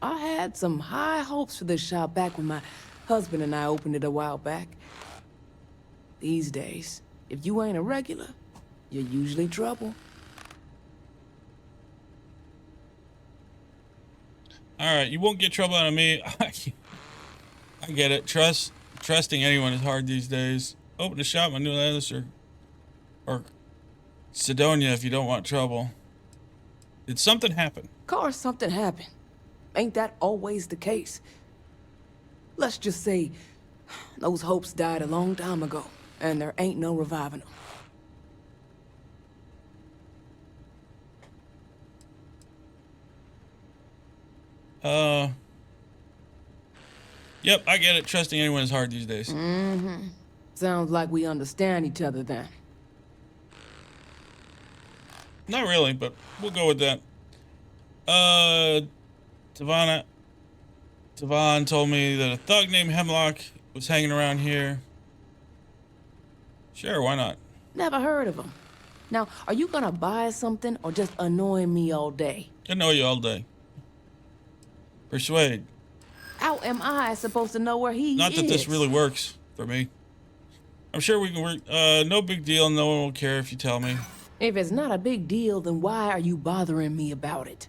Speaker 19: I had some high hopes for this shop back when my husband and I opened it a while back. These days, if you ain't a regular, you're usually trouble.
Speaker 1: All right, you won't get trouble out of me. I get it. Trusting anyone is hard these days. Open a shop in New Atlas or Sidonia if you don't want trouble. Did something happen?
Speaker 19: Course something happened. Ain't that always the case? Let's just say those hopes died a long time ago, and there ain't no reviving them.
Speaker 1: Yep, I get it. Trusting anyone is hard these days.
Speaker 19: Mm-hmm. Sounds like we understand each other then.
Speaker 1: Not really, but we'll go with that. Tavon told me that a thug named Hemlock was hanging around here. Sure, why not?
Speaker 19: Never heard of him. Now, are you gonna buy something or just annoying me all day?
Speaker 1: I know you all day. Persuade.
Speaker 19: How am I supposed to know where he is?
Speaker 1: Not that this really works for me. I'm sure we can work. No big deal. No one will care if you tell me.
Speaker 19: If it's not a big deal, then why are you bothering me about it?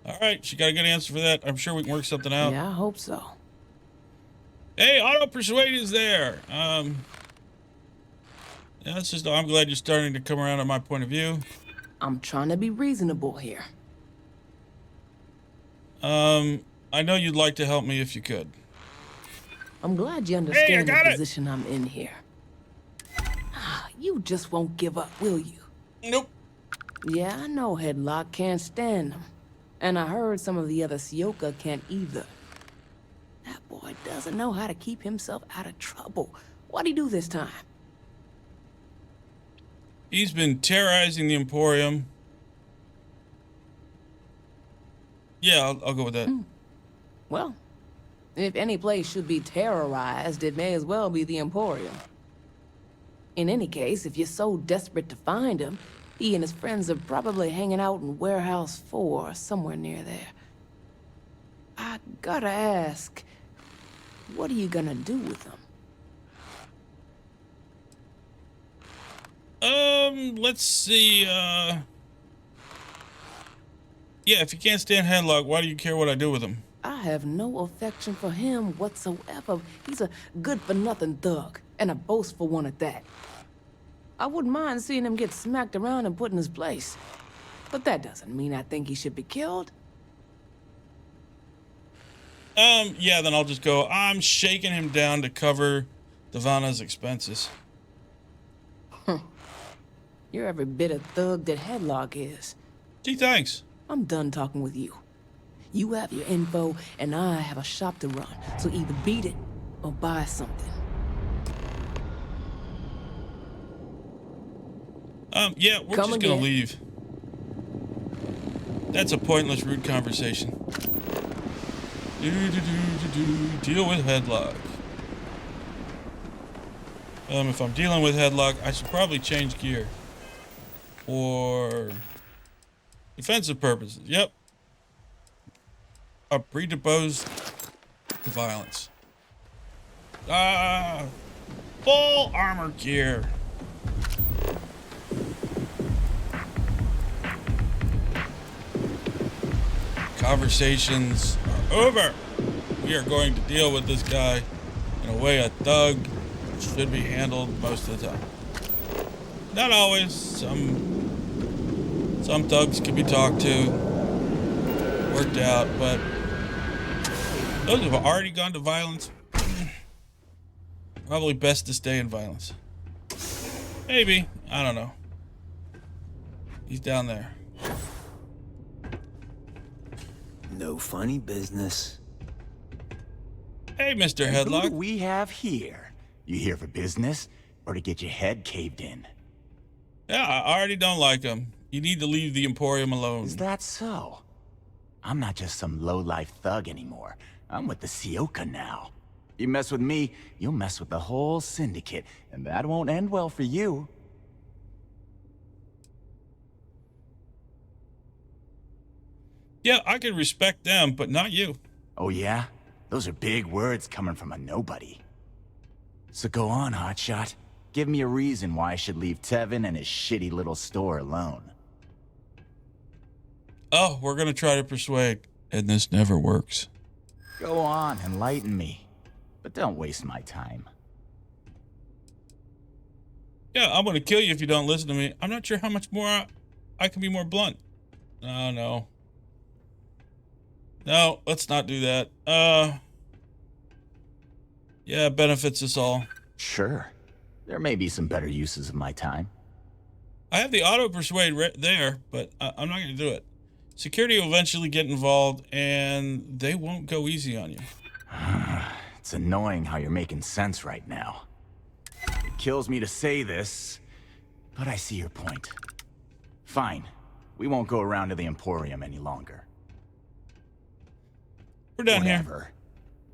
Speaker 1: All right, she got a good answer for that. I'm sure we can work something out.
Speaker 19: Yeah, I hope so.
Speaker 1: Hey, Auto Persuade is there. Yeah, it's just, I'm glad you're starting to come around on my point of view.
Speaker 19: I'm trying to be reasonable here.
Speaker 1: I know you'd like to help me if you could.
Speaker 19: I'm glad you understand the position I'm in here. You just won't give up, will you?
Speaker 1: Nope.
Speaker 19: Yeah, I know Headlock can't stand them. And I heard some of the other Sioka can't either. That boy doesn't know how to keep himself out of trouble. What'd he do this time?
Speaker 1: He's been terrorizing the Emporium. Yeah, I'll go with that.
Speaker 19: Well, if any place should be terrorized, it may as well be the Emporium. In any case, if you're so desperate to find him, he and his friends are probably hanging out in Warehouse 4 or somewhere near there. I gotta ask, what are you gonna do with him?
Speaker 1: Let's see, yeah, if you can't stand Headlock, why do you care what I do with him?
Speaker 19: I have no affection for him whatsoever. He's a good-for-nothing thug, and a boastful one at that. I wouldn't mind seeing him get smacked around and put in his place. But that doesn't mean I think he should be killed.
Speaker 1: Yeah, then I'll just go, I'm shaking him down to cover Divana's expenses.
Speaker 19: You're every bit of thug that Headlock is.
Speaker 1: Gee, thanks.
Speaker 19: I'm done talking with you. You have your info, and I have a shop to run, so either beat it or buy something.
Speaker 1: Yeah, we're just gonna leave. That's a pointless, rude conversation. Deal with Headlock. If I'm dealing with Headlock, I should probably change gear. For defensive purposes. Yep. Predisposed to violence. Full armor gear. Conversations are over. We are going to deal with this guy in a way a thug should be handled most of the time. Not always. Some thugs can be talked to, worked out, but those who have already gone to violence, probably best to stay in violence. Maybe. I don't know. He's down there.
Speaker 21: No funny business.
Speaker 1: Hey, Mr. Headlock.
Speaker 21: Who do we have here? You here for business or to get your head caved in?
Speaker 1: Yeah, I already don't like him. You need to leave the Emporium alone.
Speaker 21: Is that so? I'm not just some low-life thug anymore. I'm with the Sioka now. You mess with me, you'll mess with the whole syndicate, and that won't end well for you.
Speaker 1: Yeah, I can respect them, but not you.
Speaker 21: Oh yeah? Those are big words coming from a nobody. So go on, hotshot. Give me a reason why I should leave Tevin and his shitty little store alone.
Speaker 1: Oh, we're gonna try to persuade, and this never works.
Speaker 21: Go on, enlighten me. But don't waste my time.
Speaker 1: Yeah, I'm gonna kill you if you don't listen to me. I'm not sure how much more I can be more blunt. Oh, no. No, let's not do that. Yeah, it benefits us all.
Speaker 21: Sure. There may be some better uses of my time.
Speaker 1: I have the auto persuade right there, but I'm not going to do it. Security will eventually get involved, and they won't go easy on you.
Speaker 21: It's annoying how you're making sense right now. It kills me to say this, but I see your point. Fine. We won't go around to the Emporium any longer.
Speaker 1: We're done
Speaker 21: here.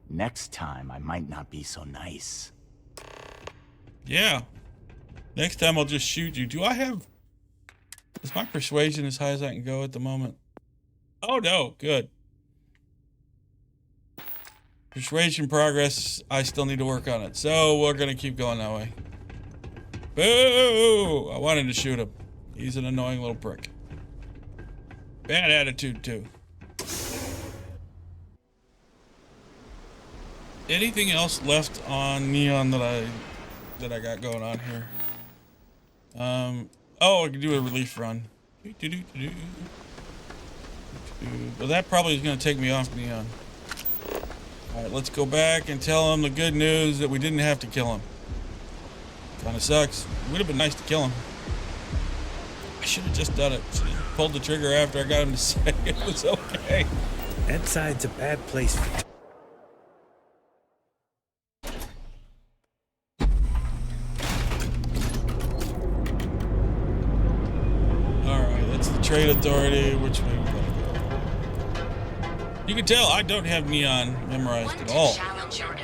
Speaker 21: Next time, I might not be so nice.
Speaker 1: Yeah. Next time, I'll just shoot you. Do I have... Is my persuasion as high as I can go at the moment? Oh, no. Good. Persuasion progress. I still need to work on it. So, we're going to keep going that way. Boo! I wanted to shoot him. He's an annoying little prick. Bad attitude, too. Anything else left on Neon that I got going on here? Oh, I can do a relief run. But that probably is going to take me off Neon. Alright, let's go back and tell him the good news that we didn't have to kill him. Kinda sucks. It would have been nice to kill him. I should have just done it. Should have pulled the trigger after I got him to say it was okay.
Speaker 23: That side's a bad place for you.
Speaker 1: Trade Authority, which way we gotta go? You can tell I don't have Neon memorized at all.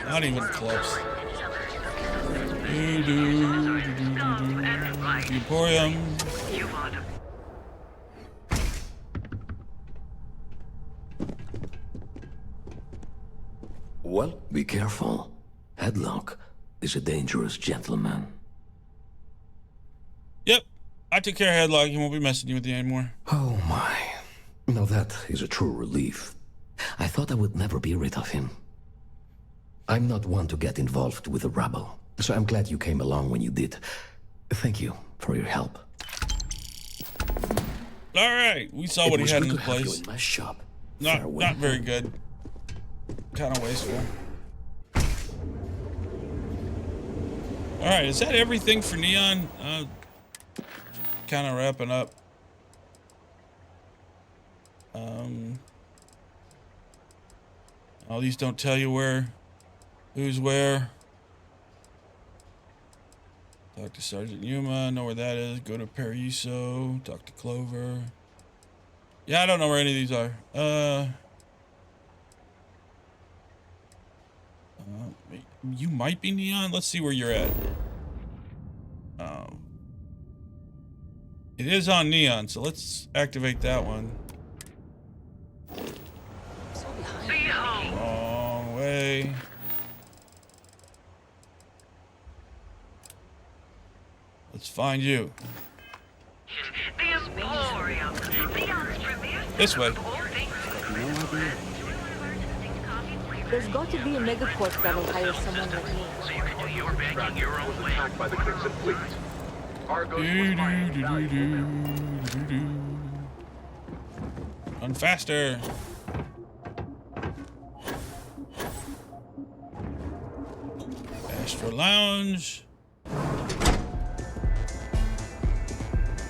Speaker 1: Not even close. Coffee Emporium.
Speaker 3: Well, be careful. Headlock is a dangerous gentleman.
Speaker 1: Yep, I took care of Headlock. He won't be messing you with you anymore.
Speaker 3: Oh my. Now that is a true relief. I thought I would never be rid of him. I'm not one to get involved with the rabble, so I'm glad you came along when you did. Thank you for your help.
Speaker 1: All right, we saw what he had in his place.
Speaker 3: In my shop.
Speaker 1: Not very good. Kind of wasteful. All right, is that everything for Neon? Kind of wrapping up. All these don't tell you who's where. Talk to Sergeant Yuma, know where that is. Go to Paraiso, talk to Clover. Yeah, I don't know where any of these are. You might be Neon. Let's see where you're at. It is on Neon, so let's activate that one. Long way. Let's find you. This way.
Speaker 13: There's got to be a megacorp that'll hire someone like me.
Speaker 10: So you can do your banking your own way. Attacked by the Crimson Fleet.
Speaker 1: Run faster. Astro Lounge.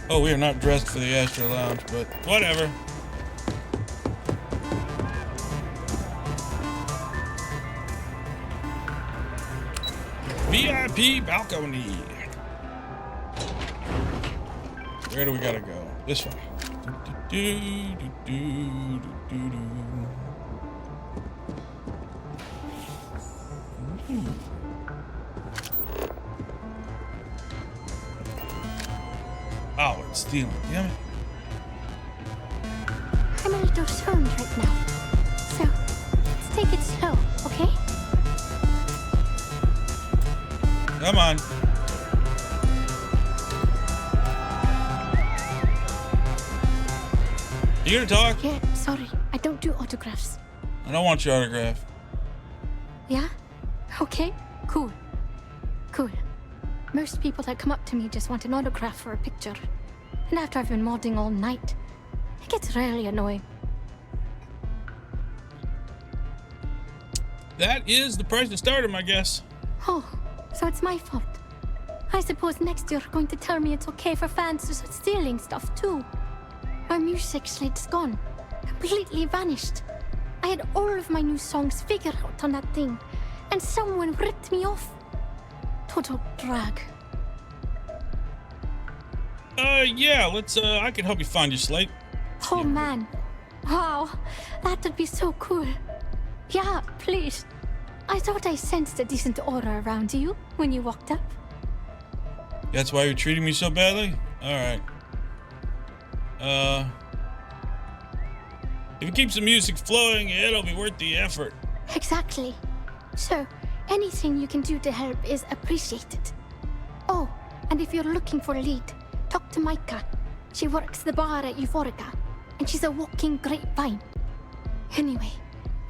Speaker 1: Oh, we are not dressed for the Astro Lounge, but whatever. VIP balcony. Where do we gotta go? This way. Oh, it's stealing. Damn it.
Speaker 8: I'm a little stoned right now. So, let's take it slow, okay?
Speaker 1: Come on. You gonna talk?
Speaker 8: Yeah, sorry. I don't do autographs.
Speaker 1: I don't want your autograph.
Speaker 8: Yeah? Okay, cool. Cool. Most people that come up to me just want an autograph for a picture. And after I've been modding all night, it gets really annoying.
Speaker 1: That is the price to start him, I guess.
Speaker 8: Oh, so it's my fault. I suppose next you're going to tell me it's okay for fans to start stealing stuff too. My music slate's gone. Completely vanished. I had all of my new songs figured out on that thing, and someone ripped me off. Total drag.
Speaker 1: Yeah, let's, I can help you find your slate.
Speaker 8: Oh man. Wow, that would be so cool. Yeah, please. I thought I sensed a decent aura around you when you walked up.
Speaker 1: That's why you're treating me so badly? Alright. If it keeps the music flowing, it'll be worth the effort.
Speaker 8: Exactly. So, anything you can do to help is appreciated. Oh, and if you're looking for a lead, talk to Micah. She works the bar at Euphorica, and she's a walking grapevine. Anyway,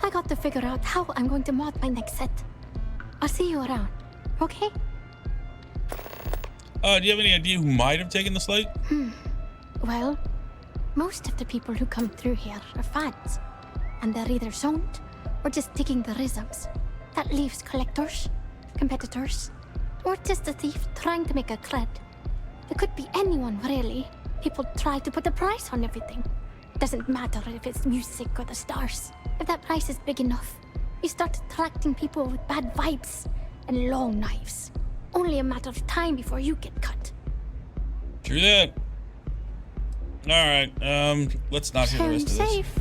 Speaker 8: I got to figure out how I'm going to mod my next set. I'll see you around, okay?
Speaker 1: Do you have any idea who might have taken the slate?
Speaker 8: Well, most of the people who come through here are fans, and they're either zoned or just digging the rhythms. That leaves collectors, competitors, or just a thief trying to make a cred. It could be anyone, really. People try to put a price on everything. Doesn't matter if it's music or the stars. If that price is big enough, you start attracting people with bad vibes and long knives. Only a matter of time before you get cut.
Speaker 1: True that. Alright, let's not hear the rest of this.
Speaker 8: Safe.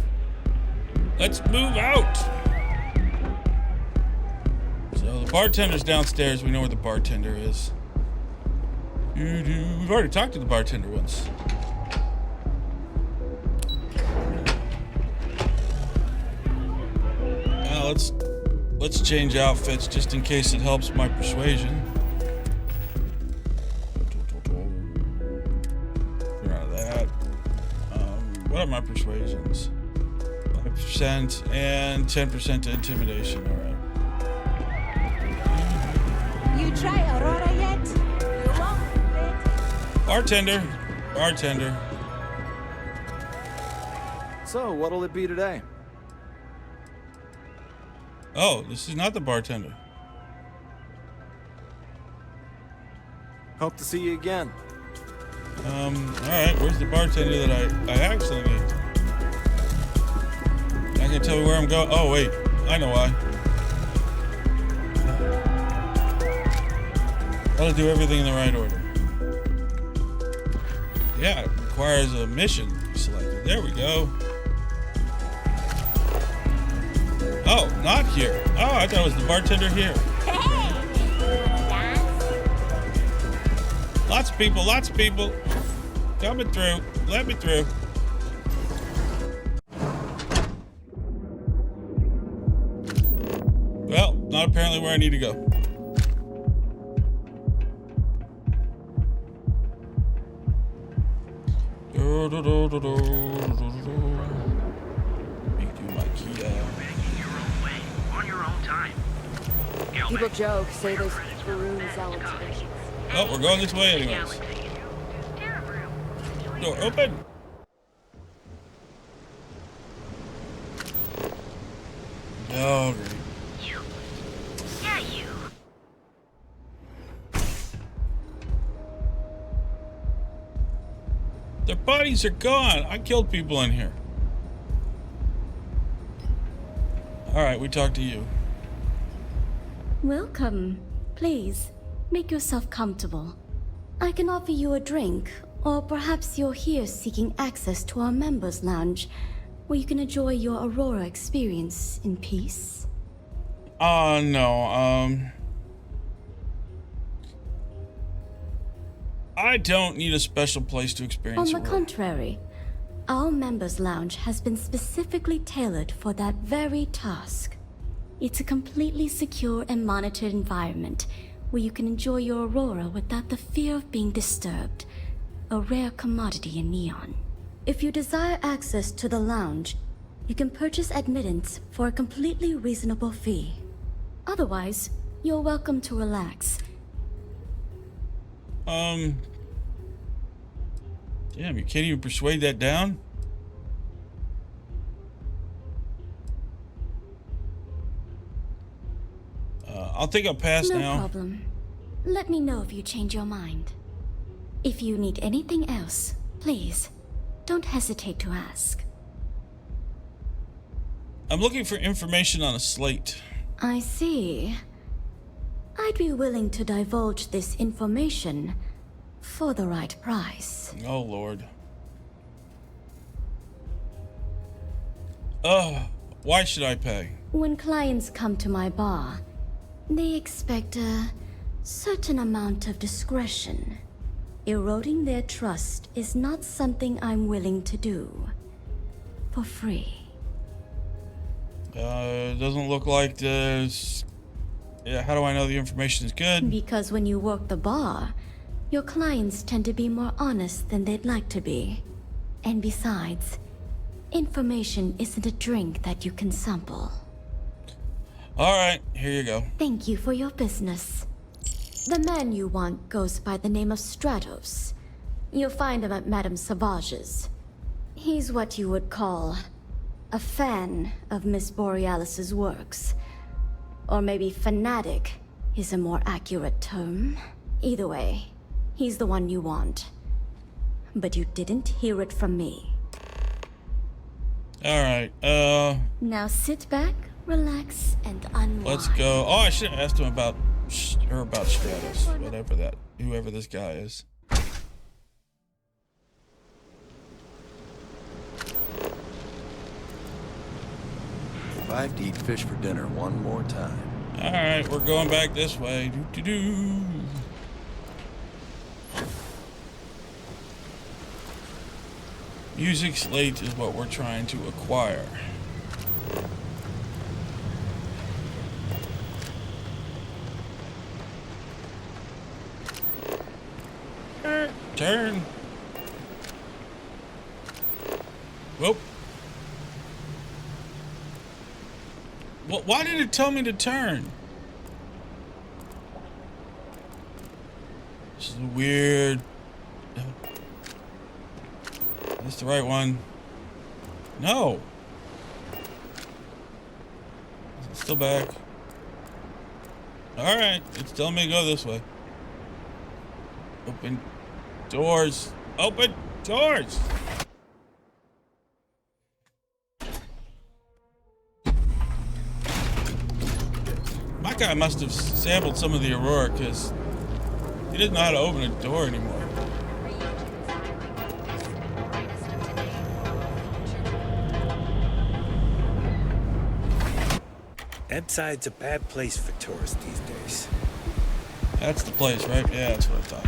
Speaker 1: Let's move out! So the bartender's downstairs. We know where the bartender is. We've already talked to the bartender once. Now let's change outfits just in case it helps my persuasion. Get out of that. What are my persuasions? 5% and 10% to intimidation. All right.
Speaker 6: You try Aurora yet? You won't.
Speaker 1: Bartender.
Speaker 4: So, what'll it be today?
Speaker 1: Oh, this is not the bartender.
Speaker 4: Hope to see you again.
Speaker 1: Alright, where's the bartender that I actually need? Not gonna tell me where I'm going. Oh, wait. I know why. Gotta do everything in the right order. Yeah, it requires a mission to be selected. There we go. Oh, not here. Oh, I thought it was the bartender here. Lots of people. Coming through. Let me through. Well, not apparently where I need to go.
Speaker 14: People joke, say there's Peru zealots.
Speaker 1: Oh, we're going this way anyways. Door open. Oh, great. Their bodies are gone. I killed people in here. All right, we talked to you.
Speaker 20: Welcome. Please, make yourself comfortable. I can offer you a drink, or perhaps you're here seeking access to our members' lounge, where you can enjoy your Aurora experience in peace.
Speaker 1: No, I don't need a special place to experience
Speaker 20: On the contrary, our members' lounge has been specifically tailored for that very task. It's a completely secure and monitored environment where you can enjoy your Aurora without the fear of being disturbed, a rare commodity in Neon. If you desire access to the lounge, you can purchase admittance for a completely reasonable fee. Otherwise, you're welcome to relax.
Speaker 1: Damn, you can't even persuade that down? I'll think I'll pass now.
Speaker 20: No problem. Let me know if you change your mind. If you need anything else, please, don't hesitate to ask.
Speaker 1: I'm looking for information on a slate.
Speaker 20: I see. I'd be willing to divulge this information for the right price.
Speaker 1: Oh, Lord. Why should I pay?
Speaker 20: When clients come to my bar, they expect a certain amount of discretion. Eroding their trust is not something I'm willing to do for free.
Speaker 1: It doesn't look like this. Yeah, how do I know the information is good?
Speaker 20: Because when you work the bar, your clients tend to be more honest than they'd like to be. And besides, information isn't a drink that you can sample.
Speaker 1: All right, here you go.
Speaker 20: Thank you for your business. The man you want goes by the name of Stratos. You'll find him at Madame Savage's. He's what you would call a fan of Miss Borealis's works. Or maybe fanatic is a more accurate term. Either way, he's the one you want. But you didn't hear it from me.
Speaker 1: All right,
Speaker 20: Now sit back, relax, and unwind.
Speaker 1: let's go. Oh, I should have asked him about Stratus, whoever this guy is.
Speaker 24: If I have to eat fish for dinner one more time.
Speaker 1: All right, we're going back this way. Music slate is what we're trying to acquire. Turn. Whoop. Well, why did it tell me to turn? This is weird. That's the right one. No. It's still back. Alright, it's telling me to go this way. Open doors. Open doors! My guy must have sampled some of the Aurora because he doesn't know how to open a door anymore.
Speaker 23: Emside's a bad place for tourists these days.
Speaker 1: That's the place, right? Yeah, that's what I thought.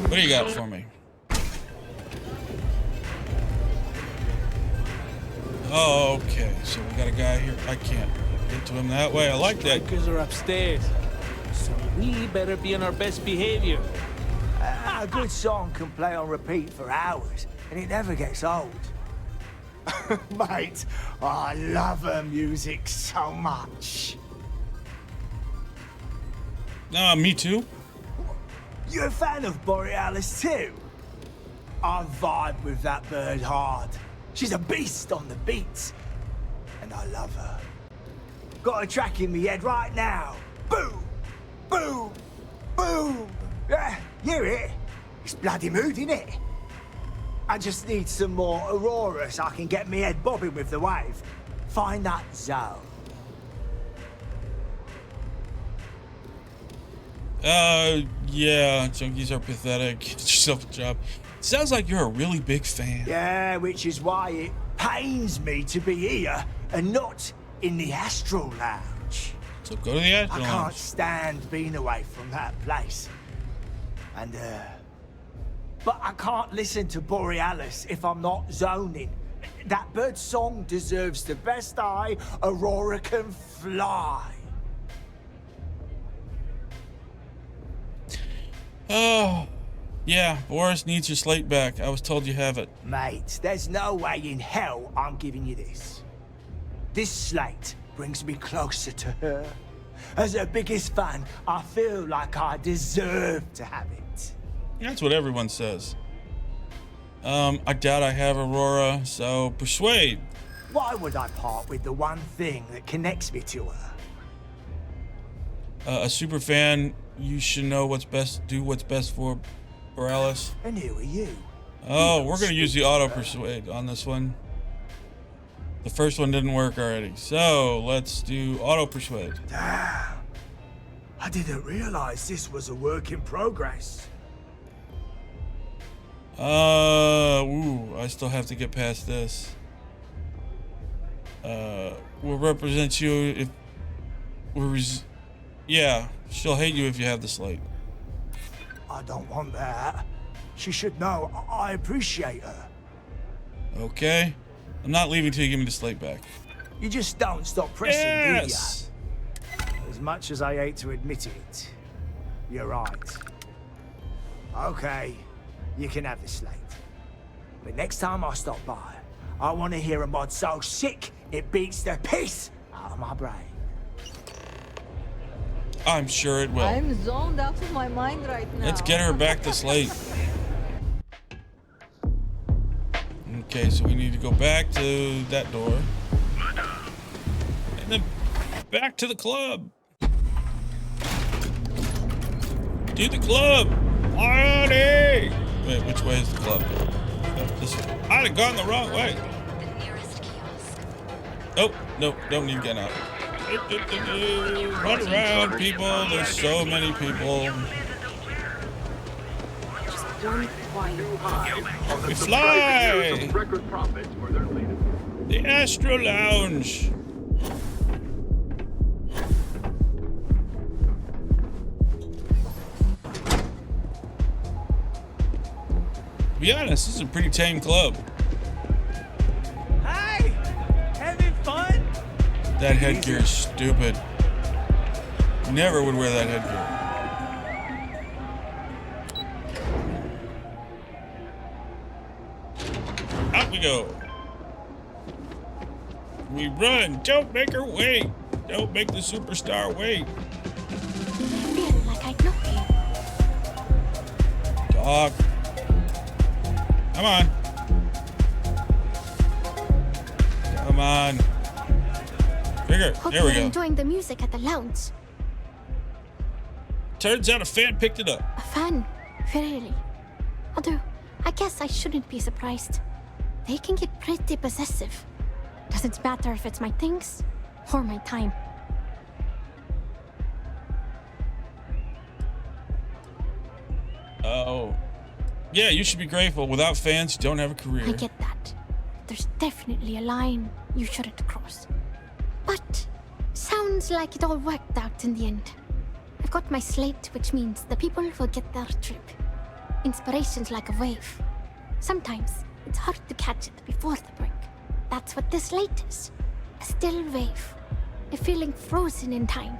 Speaker 1: What do you got for me? Oh, okay. So we got a guy here. I can't get to him that way. I like that.
Speaker 5: Strikers are upstairs, so we better be on our best behavior.
Speaker 7: A good song can play on repeat for hours, and it never gets old. Mate, I love her music so much.
Speaker 1: Me too.
Speaker 7: You're a fan of Borealis too? I vibe with that bird hard. She's a beast on the beats, and I love her. Got a track in me head right now. Boom, boom, boom. Yeah, hear it? It's bloody mood, innit? I just need some more Aurora so I can get me head bobbing with the wave. Find that zone.
Speaker 1: Yeah, junkies are pathetic. Get yourself a job. Sounds like you're a really big fan.
Speaker 7: Yeah, which is why it pains me to be here and not in the Astral Lounge.
Speaker 1: So go to the Astral
Speaker 7: I
Speaker 1: Lounge.
Speaker 7: can't stand being away from that place. And, but I can't listen to Borealis if I'm not zoning. That bird's song deserves the best eye Aurora can fly.
Speaker 1: Oh, yeah, Boris needs your slate back. I was told you have it.
Speaker 7: Mate, there's no way in hell I'm giving you this. This slate brings me closer to her. As her biggest fan, I feel like I deserve to have it.
Speaker 1: That's what everyone says. I doubt I have Aurora, so persuade.
Speaker 7: Why would I part with the one thing that connects me to her?
Speaker 1: A super fan, you should know what's best, do what's best for Borealis.
Speaker 7: And who are you?
Speaker 1: Oh, we're gonna use the auto persuade on this one. The first one didn't work already, so let's do auto persuade.
Speaker 7: Damn. I didn't realize this was a work in progress.
Speaker 1: I still have to get past this. We'll represent you if we're yeah, she'll hate you if you have the slate.
Speaker 7: I don't want that. She should know I appreciate her.
Speaker 1: Okay. I'm not leaving till you give me the slate back.
Speaker 7: You just don't stop pressing,
Speaker 1: yes!
Speaker 7: do you? As much as I hate to admit it, you're right. Okay, you can have the slate. But next time I stop by, I want to hear a mod so sick it beats the piss out of my brain.
Speaker 1: I'm sure it will.
Speaker 13: I'm zoned out of my mind right now.
Speaker 1: Let's get her back to slate. Okay, so we need to go back to that door. And then back to the club. To the club. Party! Wait, which way is the club? This way. I'd have gone the wrong way. Oh, no, don't need to get out. Run around, people. There's so many people. We fly! The Astro Lounge. To be honest, this is a pretty tame club.
Speaker 7: Hey! Having fun?
Speaker 1: That headgear is stupid. Never would wear that headgear. Out we go. We run. Don't make her wait. Don't make the superstar wait.
Speaker 8: I feel like I know you.
Speaker 1: Talk. Come on. Come on. Bigger.
Speaker 8: Hope
Speaker 1: There we
Speaker 8: you're
Speaker 1: go.
Speaker 8: enjoying the music at the lounge.
Speaker 1: Turns out a fan picked it up.
Speaker 8: A fan? Really? Although, I guess I shouldn't be surprised. They can get pretty possessive. Doesn't matter if it's my things or my time.
Speaker 1: Oh. Yeah, you should be grateful. Without fans, you don't have a career.
Speaker 8: I get that. There's definitely a line you shouldn't cross. But sounds like it all worked out in the end. I've got my slate, which means the people will get their trip. Inspiration's like a wave. Sometimes it's hard to catch it before the break. That's what this slate is. A still wave. A feeling frozen in time.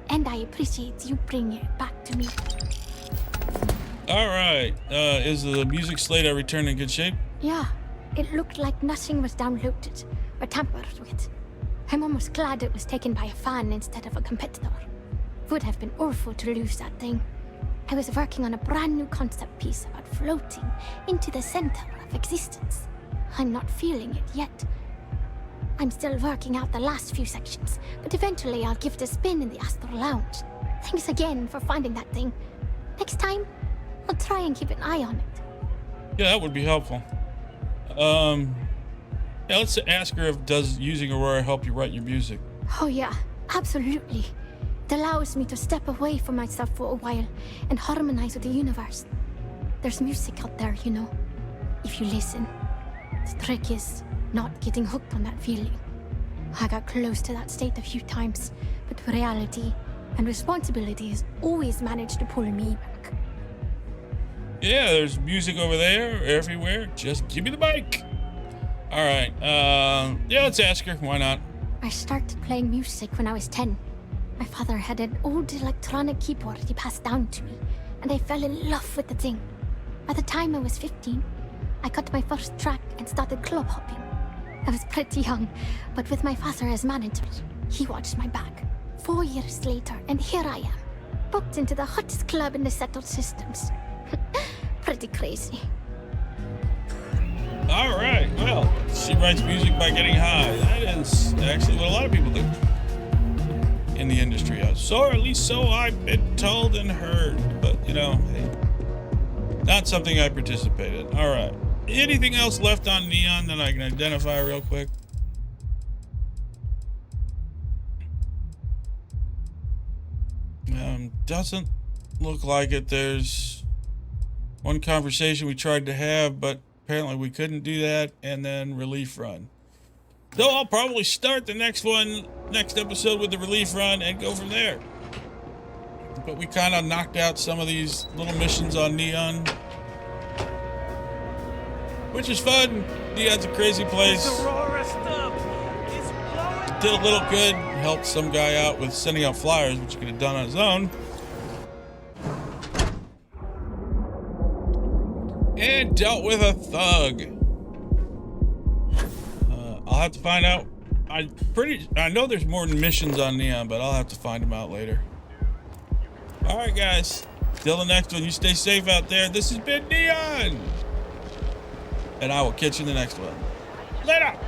Speaker 8: And I appreciate you bringing it back to me.
Speaker 1: All right. Is the music slate I returned in good shape?
Speaker 8: Yeah, it looked like nothing was downloaded or tampered with. I'm almost glad it was taken by a fan instead of a competitor. Would have been awful to lose that thing. I was working on a brand new concept piece about floating into the center of existence. I'm not feeling it yet. I'm still working out the last few sections, but eventually I'll give it a spin in the Astral Lounge. Thanks again for finding that thing. Next time, I'll try and keep an eye on it.
Speaker 1: Yeah, that would be helpful. Yeah, let's ask her if does using Aurora help you write your music.
Speaker 8: Oh yeah, absolutely. It allows me to step away from myself for a while and harmonize with the universe. There's music out there, you know, if you listen. The trick is not getting hooked on that feeling. I got close to that state a few times, but reality and responsibilities always manage to pull me back.
Speaker 1: Yeah, there's music over there, everywhere. Just give me the mic. All right. Yeah, let's ask her. Why not?
Speaker 8: I started playing music when I was 10. My father had an old electronic keyboard he passed down to me, and I fell in love with the thing. By the time I was 15, I got my first track and started club hopping. I was pretty young, but with my father as manager, he watched my back. 4 years later, and here I am, booked into the hottest club in the settled systems. Pretty crazy.
Speaker 1: All right. Well, she writes music by getting high. That is actually what a lot of people do in the industry. So, or at least so I've been told and heard. But, you know, hey, not something I participate in. All right. Anything else left on Neon that I can identify real quick? Doesn't look like it. There's one conversation we tried to have, but apparently we couldn't do that, and then relief run. So I'll probably start the next episode with the relief run and go from there. But we kind of knocked out some of these little missions on Neon, which is fun. Neon's a crazy place. Did a little good, helped some guy out with sending out flyers, which he could have done on his own. And dealt with a thug. I'll have to find out. I know there's more missions on Neon, but I'll have to find them out later. All right, guys. Till the next one, you stay safe out there. This has been Neon, and I will catch you in the next one. Later.